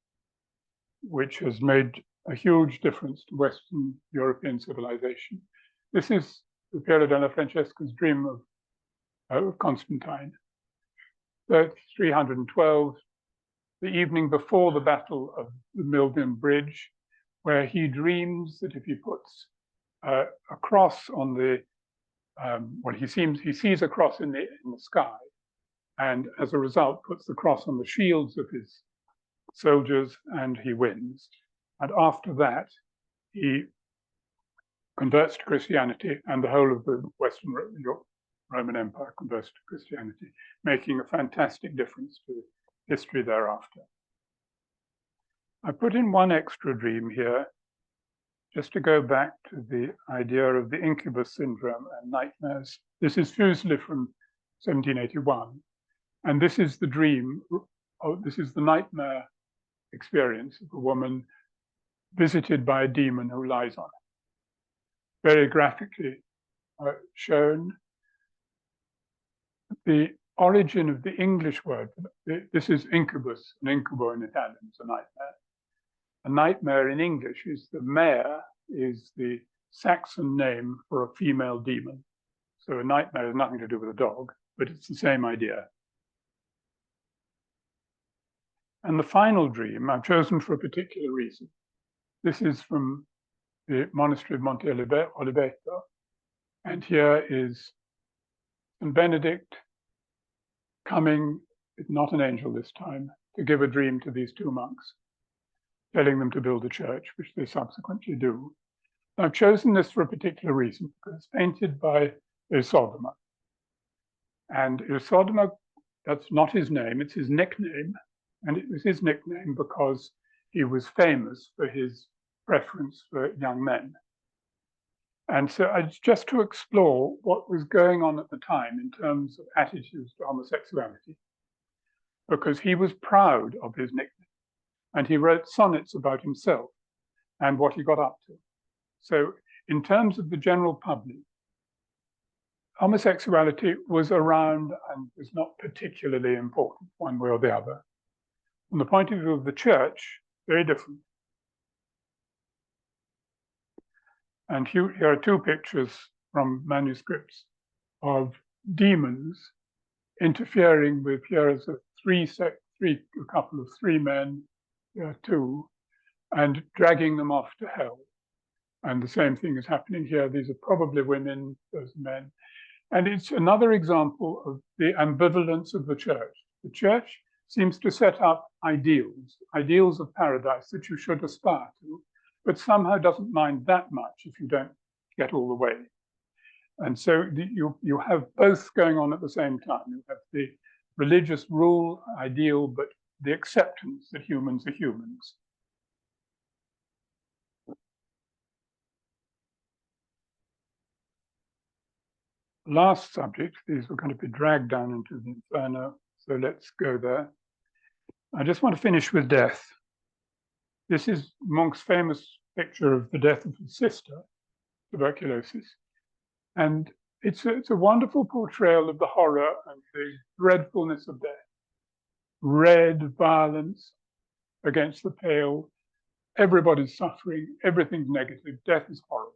which has made a huge difference to Western European civilization. This is the Piero della Francesca's dream of Constantine. 312, the evening before the Battle of the Milvian Bridge, where he dreams that if he puts a cross on the, he sees a cross in the sky, and as a result puts the cross on the shields of his soldiers, and he wins. And after that, he converts to Christianity, and the whole of the Western Roman Empire converts to Christianity, making a fantastic difference to history thereafter. I put in one extra dream here, just to go back to the idea of the incubus syndrome and nightmares. This is Fuseli from 1781, and this is the dream, this is the nightmare experience of a woman visited by a demon who lies on her. Very graphically shown. The origin of the English word, this is incubus, an incubo in Italian is a nightmare. A nightmare in English is the mare, is the Saxon name for a female demon. So a nightmare has nothing to do with a dog, but it's the same idea. And the final dream I've chosen for a particular reason. This is from the monastery of Monte Oliveto. And here is St. Benedict coming, not an angel this time, to give a dream to these two monks, telling them to build a church, which they subsequently do. I've chosen this for a particular reason, because it's painted by Eusodoma. And Eusodoma, that's not his name, it's his nickname. And it was his nickname because he was famous for his preference for young men. And so just to explore what was going on at the time in terms of attitudes to homosexuality, because he was proud of his nickname. And he wrote sonnets about himself and what he got up to. So in terms of the general public, homosexuality was around and was not particularly important one way or the other. From the point of view of the church, very different. And here are two pictures from manuscripts of demons interfering with, here is a couple of three men, two, and dragging them off to hell. And the same thing is happening here. These are probably women, those men. And it's another example of the ambivalence of the church. The church seems to set up ideals of paradise that you should aspire to, but somehow doesn't mind that much if you don't get all the way. And so you have both going on at the same time. You have the religious rule, ideal, but the acceptance that humans are humans. Last subject, these were going to be dragged down into the inferno, so let's go there. I just want to finish with death. This is Munch's famous picture of the death of his sister, tuberculosis. And it's a wonderful portrayal of the horror and the dreadfulness of death. Red violence against the pale. Everybody's suffering. Everything's negative. Death is horrible.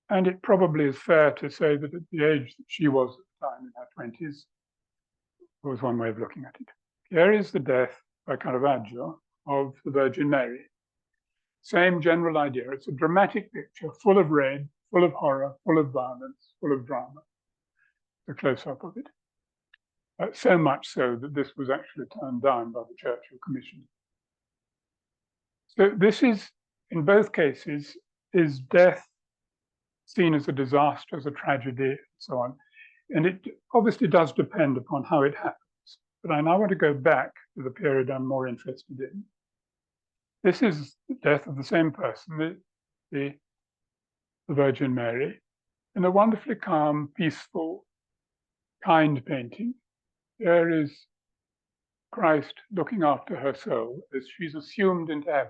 And it probably is fair to say that at the age that she was at the time, in her 20s, was one way of looking at it. Here is the death by Caravaggio of the Virgin Mary. Same general idea. It's a dramatic picture, full of red, full of horror, full of violence, full of drama. The close-up of it. So much so that this was actually turned down by the Church who commissioned it. So this is, in both cases, is death seen as a disaster, as a tragedy, and so on. And it obviously does depend upon how it happens. But I now want to go back to the period I'm more interested in. This is the death of the same person, the Virgin Mary, in a wonderfully calm, peaceful, kind painting. There is Christ looking after her soul as she's assumed into heaven.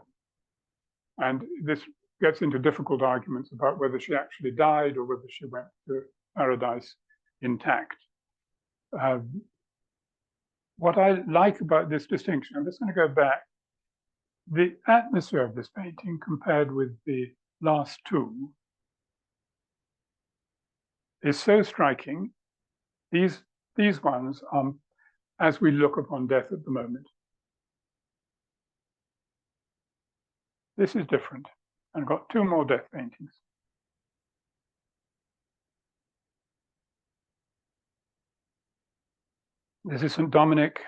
And this gets into difficult arguments about whether she actually died or whether she went to paradise intact. What I like about this distinction, I'm just going to go back, the atmosphere of this painting compared with the last two is so striking. These ones, as we look upon death at the moment. This is different. I've got two more death paintings. This is St. Dominic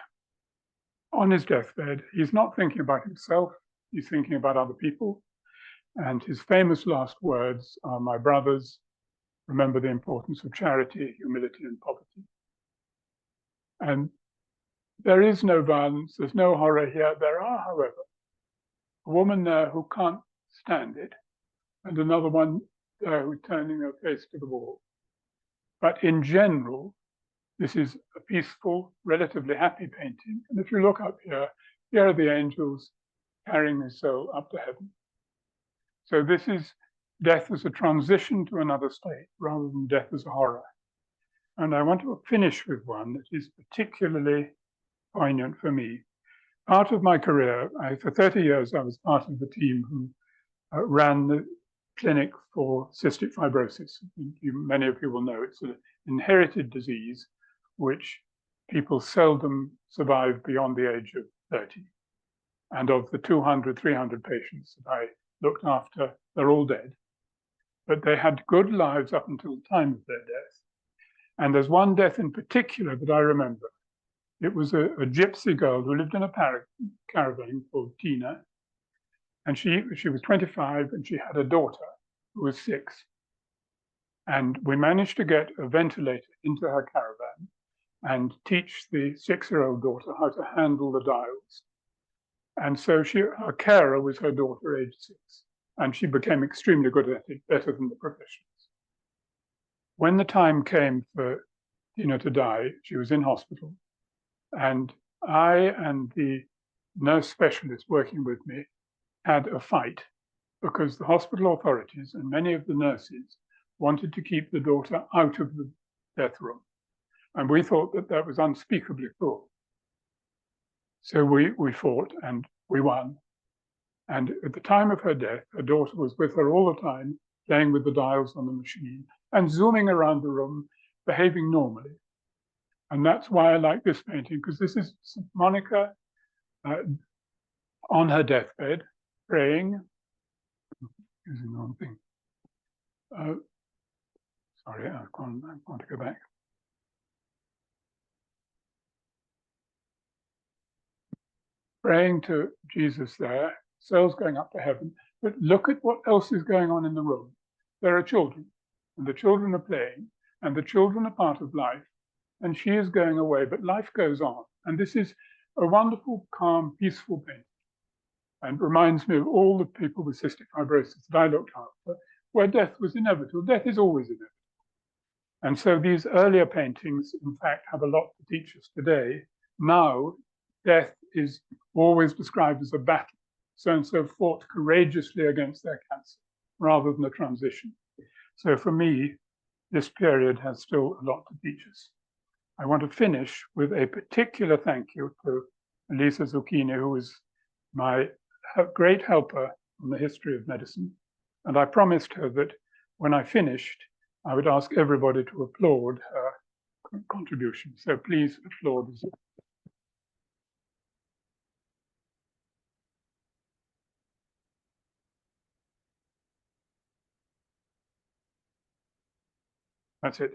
on his deathbed. He's not thinking about himself, he's thinking about other people. And his famous last words are, "My brothers, remember the importance of charity, humility, and poverty." And there is no violence, there's no horror here. There are, however, a woman there who can't stand it, and another one there who's turning her face to the wall. But in general, this is a peaceful, relatively happy painting. And if you look up here, here are the angels carrying his soul up to heaven. So this is death as a transition to another state rather than death as a horror. And I want to finish with one that is particularly poignant for me. Part of my career, for 30 years, I was part of the team who ran the clinic for cystic fibrosis. Many of you will know it's an inherited disease which people seldom survive beyond the age of 30. And of the 200, 300 patients that I looked after, they're all dead. But they had good lives up until the time of their death. And there's one death in particular that I remember. It was a gypsy girl who lived in a caravan called Tina. And she was 25 and she had a daughter who was 6. And we managed to get a ventilator into her caravan and teach the 6-year-old daughter how to handle the dials. And so her carer was her daughter, age 6, and she became extremely good at it, better than the professionals. When the time came for Tina to die, she was in hospital, and I and the nurse specialist working with me had a fight because the hospital authorities and many of the nurses wanted to keep the daughter out of the death room. And we thought that that was unspeakably cruel. So we fought and we won. And at the time of her death, her daughter was with her all the time, playing with the dials on the machine and zooming around the room, behaving normally. And that's why I like this painting, because this is St. Monica on her deathbed, praying, using the wrong thing. Sorry, I want to go back. Praying to Jesus there, souls going up to heaven. But look at what else is going on in the room. There are children, and the children are playing, and the children are part of life, and she is going away, but life goes on. And this is a wonderful, calm, peaceful painting, and reminds me of all the people with cystic fibrosis that I looked after, where death was inevitable. Death is always inevitable. And so these earlier paintings, in fact, have a lot to teach us today. Now, death is always described as a battle. So-and-so fought courageously against their cancer, rather than a transition. So for me, this period has still a lot to teach us. I want to finish with a particular thank you to Elisa Zucchini, who is my great helper on the history of medicine. And I promised her that when I finished, I would ask everybody to applaud her contribution. So please applaud. That's it.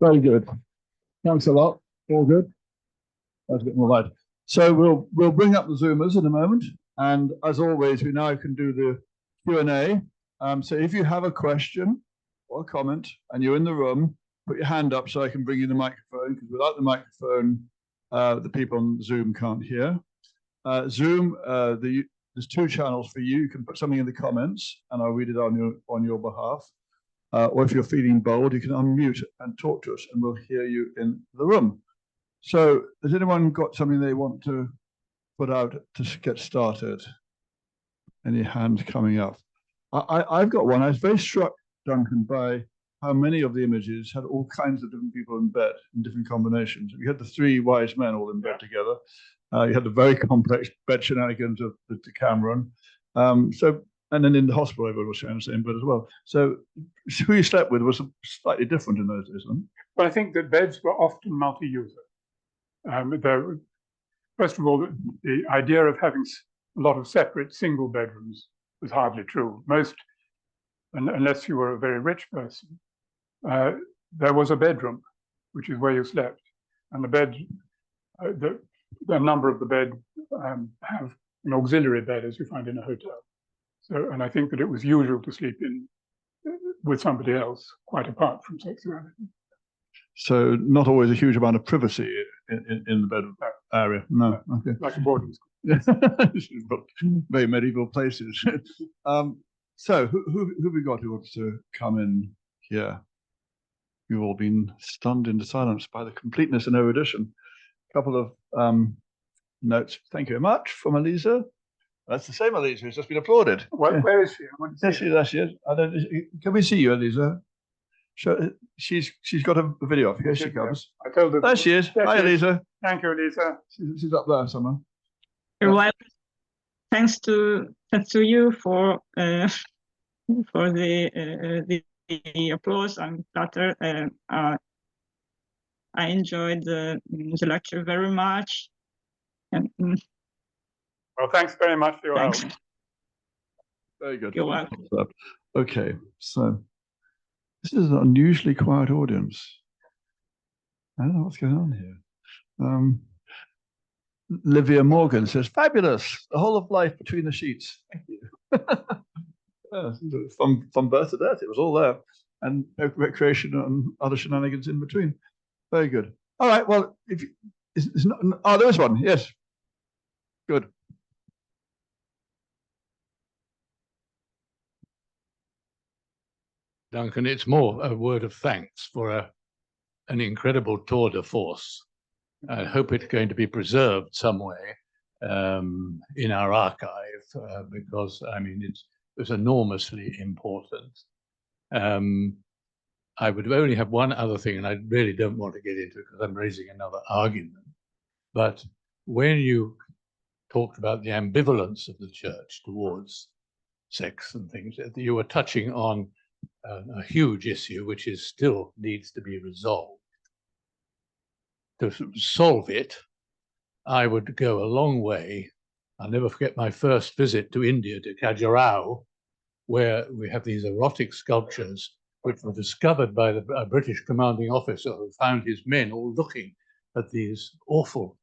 Very good. Thanks a lot. All good. That's a bit more light. So we'll bring up the Zoomers in a moment, and as always, we now can do the Q&A. So if you have a question or a comment and you're in the room, put your hand up so I can bring you the microphone, because without the microphone, the people on Zoom can't hear. Zoom, there's 2 channels for you. You can put something in the comments, and I'll read it on your behalf. Or if you're feeling bold, you can unmute and talk to us, and we'll hear you in the room. So has anyone got something they want to put out to get started? Any hands coming up? I've got one. I was very struck, Duncan, by how many of the images had all kinds of different people in bed in different combinations. You had the three wise men all in bed together. You had the very complex bed shenanigans of the Decameron. And then in the hospital, everyone was sharing the same bed as well. So who you slept with was slightly different in those days, wasn't it? Well, I think that beds were often multi-user. First of all, the idea of having a lot of separate single bedrooms was hardly true. Most, unless you were a very rich person, there was a bedroom, which is where you slept. And the bed, the number of the bed have an auxiliary bed, as you find in a hotel. So, and I think that it was usual to sleep in with somebody else, quite apart from sexuality. So not always a huge amount of privacy in the bed area. No, okay. Like a boarding school. Very medieval places. So who have we got who wants to come in here? You've all been stunned into silence by the completeness and erudition. A couple of notes. Thank you very much from Elisa. That's the same Elisa who's just been applauded. Where is she? There she is. Can we see you, Elisa? She's got a video of. Here she comes. I told her. There she is. Hi, Elisa. Thank you, Elisa. She's up there somewhere. Well, thanks to you for the applause and flatter. I enjoyed the lecture very much. And, well, thanks very much for your help. Very good. You're welcome. Okay, so this is an unusually quiet audience. I don't know what's going on here. Livia Morgan says, fabulous, the whole of life between the sheets. Thank you. From birth to death, it was all there. And recreation and other shenanigans in between. Very good. All right, well, there is one, yes. Good. Duncan, it's more a word of thanks for an incredible tour de force. I hope it's going to be preserved some way in our archive because, I mean, it was enormously important. I would only have one other thing, and I really don't want to get into it because I'm raising another argument. But when you talked about the ambivalence of the church towards sex and things, you were touching on a huge issue which still needs to be resolved. To solve it, I would go a long way. I'll never forget my first visit to India, to Khajuraho, where we have these erotic sculptures which were discovered by the British commanding officer who found his men all looking at these awful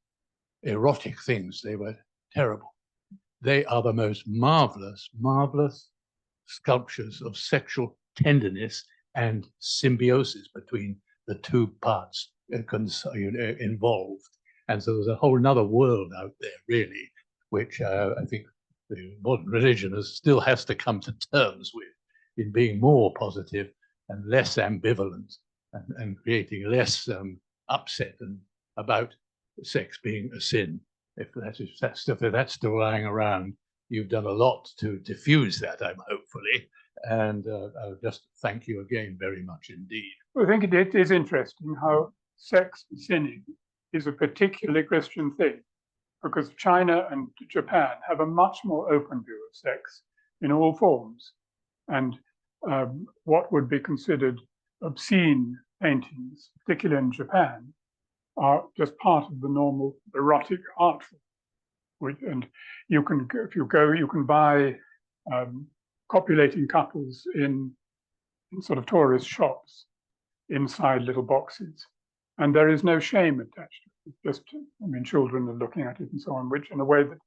erotic things. They were terrible. They are the most marvelous, marvelous sculptures of sexual tenderness and symbiosis between the two parts involved. And so there's a whole nother world out there, really, which I think the modern religion still has to come to terms with in being more positive and less ambivalent and creating less upset about sex being a sin. If that's still lying around, you've done a lot to diffuse that, hopefully. And I'll just thank you again very much indeed. I think it is interesting how sex sinning is a particularly Christian thing, because China and Japan have a much more open view of sex in all forms. And what would be considered obscene paintings, particularly in Japan, are just part of the normal erotic art form. And you can, if you go, you can buy copulating couples in sort of tourist shops inside little boxes. And there is no shame attached to it. It's just, I mean, children are looking at it and so on, which in a way that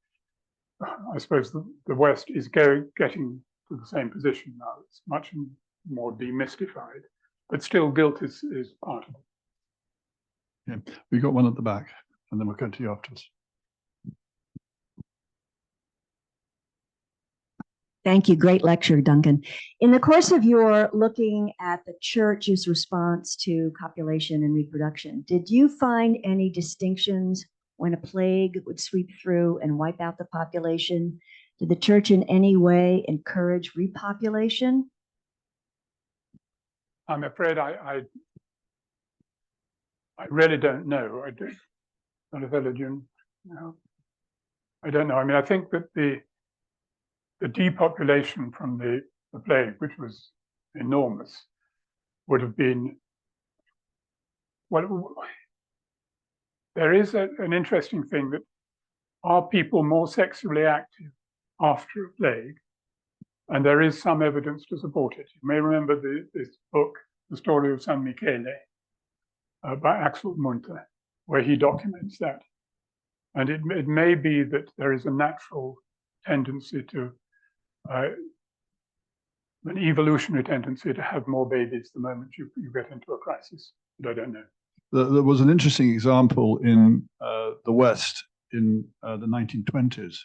I suppose the West is getting to the same position now. It's much more demystified, but still guilt is part of it. Yeah. We got one at the back, and then we'll go to you afterwards. Thank you. Great lecture, Duncan. In the course of your looking at the church's response to copulation and reproduction, did you find any distinctions when a plague would sweep through and wipe out the population? Did the church in any way encourage repopulation? I'm afraid I really don't know. I don't. No, I don't know. I mean, I think that the depopulation from the plague, which was enormous, would have been, well, there is an interesting thing that are people more sexually active after a plague? And there is some evidence to support it. You may remember this book, The Story of San Michele, by Axel Munther, where he documents that. And it may be that there is a natural tendency to, an evolutionary tendency to have more babies the moment you get into a crisis, but I don't know. There was an interesting example in the West in the 1920s,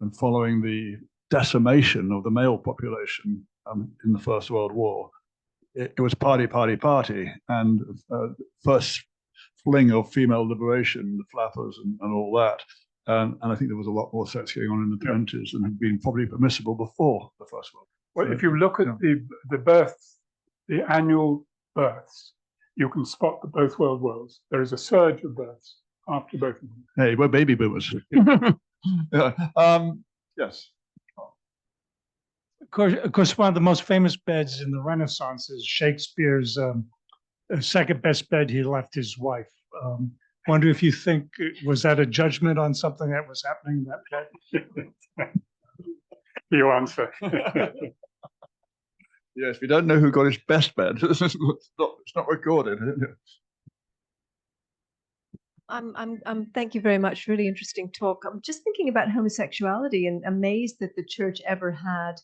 and following the decimation of the male population in the First World War, it was party, party, party, and first fling of female liberation, the flappers and all that. And I think there was a lot more sex going on in the 20s than had been probably permissible before the First World War. Well, if you look at the births, the annual births, you can spot the both world wars. There is a surge of births after both of them. Hey, we're baby boomers. Yes. Of course, one of the most famous beds in the Renaissance is Shakespeare's second best bed he left his wife. Wonder if you think, was that a judgment on something that was happening in that bed? You answer. Yes, we don't know who got his best bed. It's not recorded. Thank you very much. Really interesting talk. I'm just thinking about homosexuality and amazed that the church ever had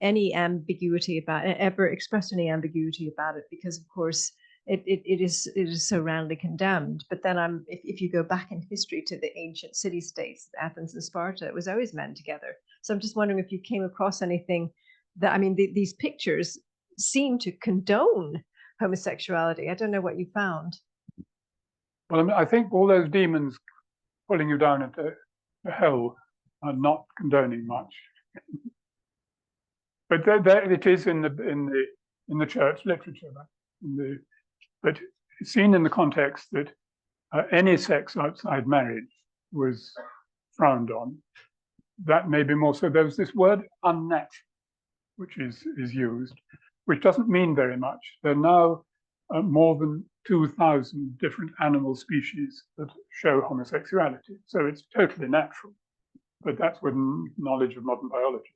any ambiguity about it, ever expressed any ambiguity about it, because of course it is so roundly condemned. But then if you go back in history to the ancient city-states, Athens and Sparta, it was always men together. So I'm just wondering if you came across anything that, I mean, these pictures seem to condone homosexuality. I don't know what you found. Well, I mean, I think all those demons pulling you down into hell are not condoning much. But there it is in the church literature, but seen in the context that any sex outside marriage was frowned on. That may be more so. There's this word unnatural, which is used, which doesn't mean very much. There are now more than 2,000 different animal species that show homosexuality. So it's totally natural, but that's with knowledge of modern biology.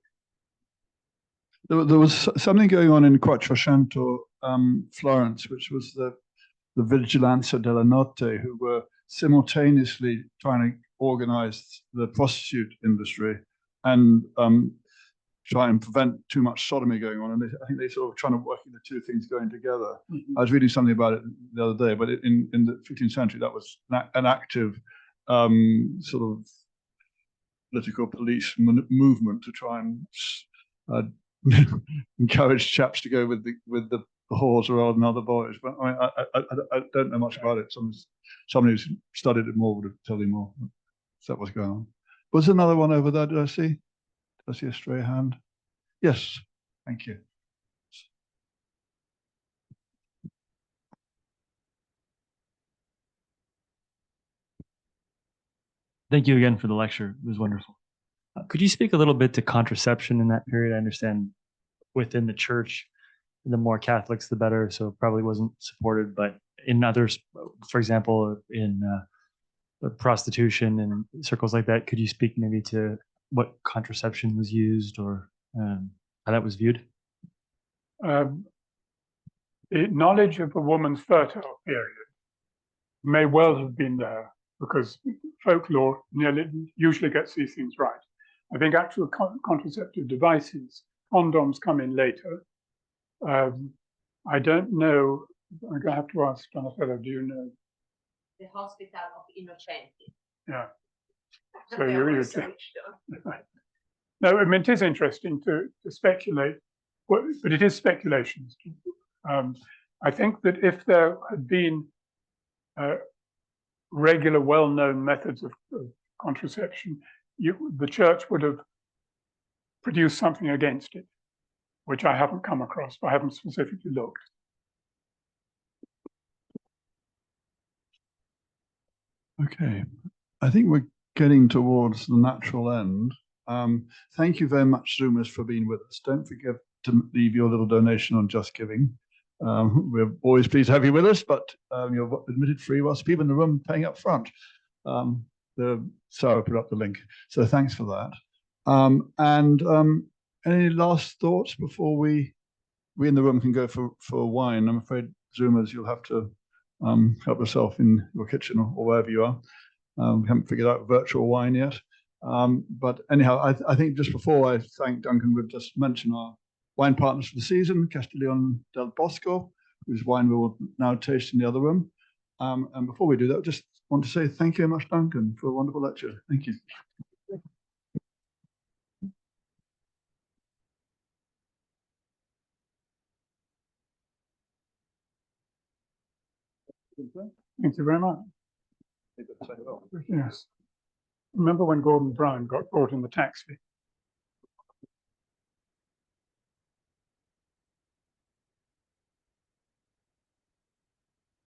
There was something going on in Quattrocento, Florence, which was the Vigilanza della Notte, who were simultaneously trying to organize the prostitute industry and try and prevent too much sodomy going on. And I think they sort of trying to work the two things going together. I was reading something about it the other day, but in the 15th century, that was an active sort of political police movement to try and encourage chaps to go with the whores rather than other boys. But I mean, I don't know much about it. Somebody who's studied it more would tell you more. So that was going on. Was there another one over there? Did I see? I see a stray hand. Yes, thank you. Thank you again for the lecture. It was wonderful. Could you speak a little bit to contraception in that period? I understand within the church, the more Catholics, the better. So it probably wasn't supported, but in others, for example, in prostitution and circles like that, could you speak maybe to what contraception was used or how that was viewed? The knowledge of a woman's fertile period may well have been there because folklore usually gets these things right. I think actual contraceptive devices, condoms, come in later. I don't know. I'm going to have to ask Donatello, do you know? The Hospital of Innocenti. Yeah. So you're no, I mean, it is interesting to speculate, but it is speculation. I think that if there had been regular, well-known methods of contraception, the church would have produce something against it, which I haven't come across. I haven't specifically looked. Okay, I think we're getting towards the natural end. Thank you very much, Zoomers, for being with us. Don't forget to leave your little donation on Just Giving. We're always pleased to have you with us, but you're admitted free whilst people in the room paying up front. Sarah put up the link, so thanks for that. Any last thoughts before we in the room can go for wine? I'm afraid, Zoomers, you'll have to help yourself in your kitchen or wherever you are. We haven't figured out virtual wine yet. But anyhow, I think just before I thank Duncan, we'll just mention our wine partners for the season, Castiglione del Bosco, whose wine we will now taste in the other room. And before we do that, I just want to say thank you very much, Duncan, for a wonderful lecture. Thank you. Thank you very much. Yes. Remember when Gordon Brown got caught in the taxi?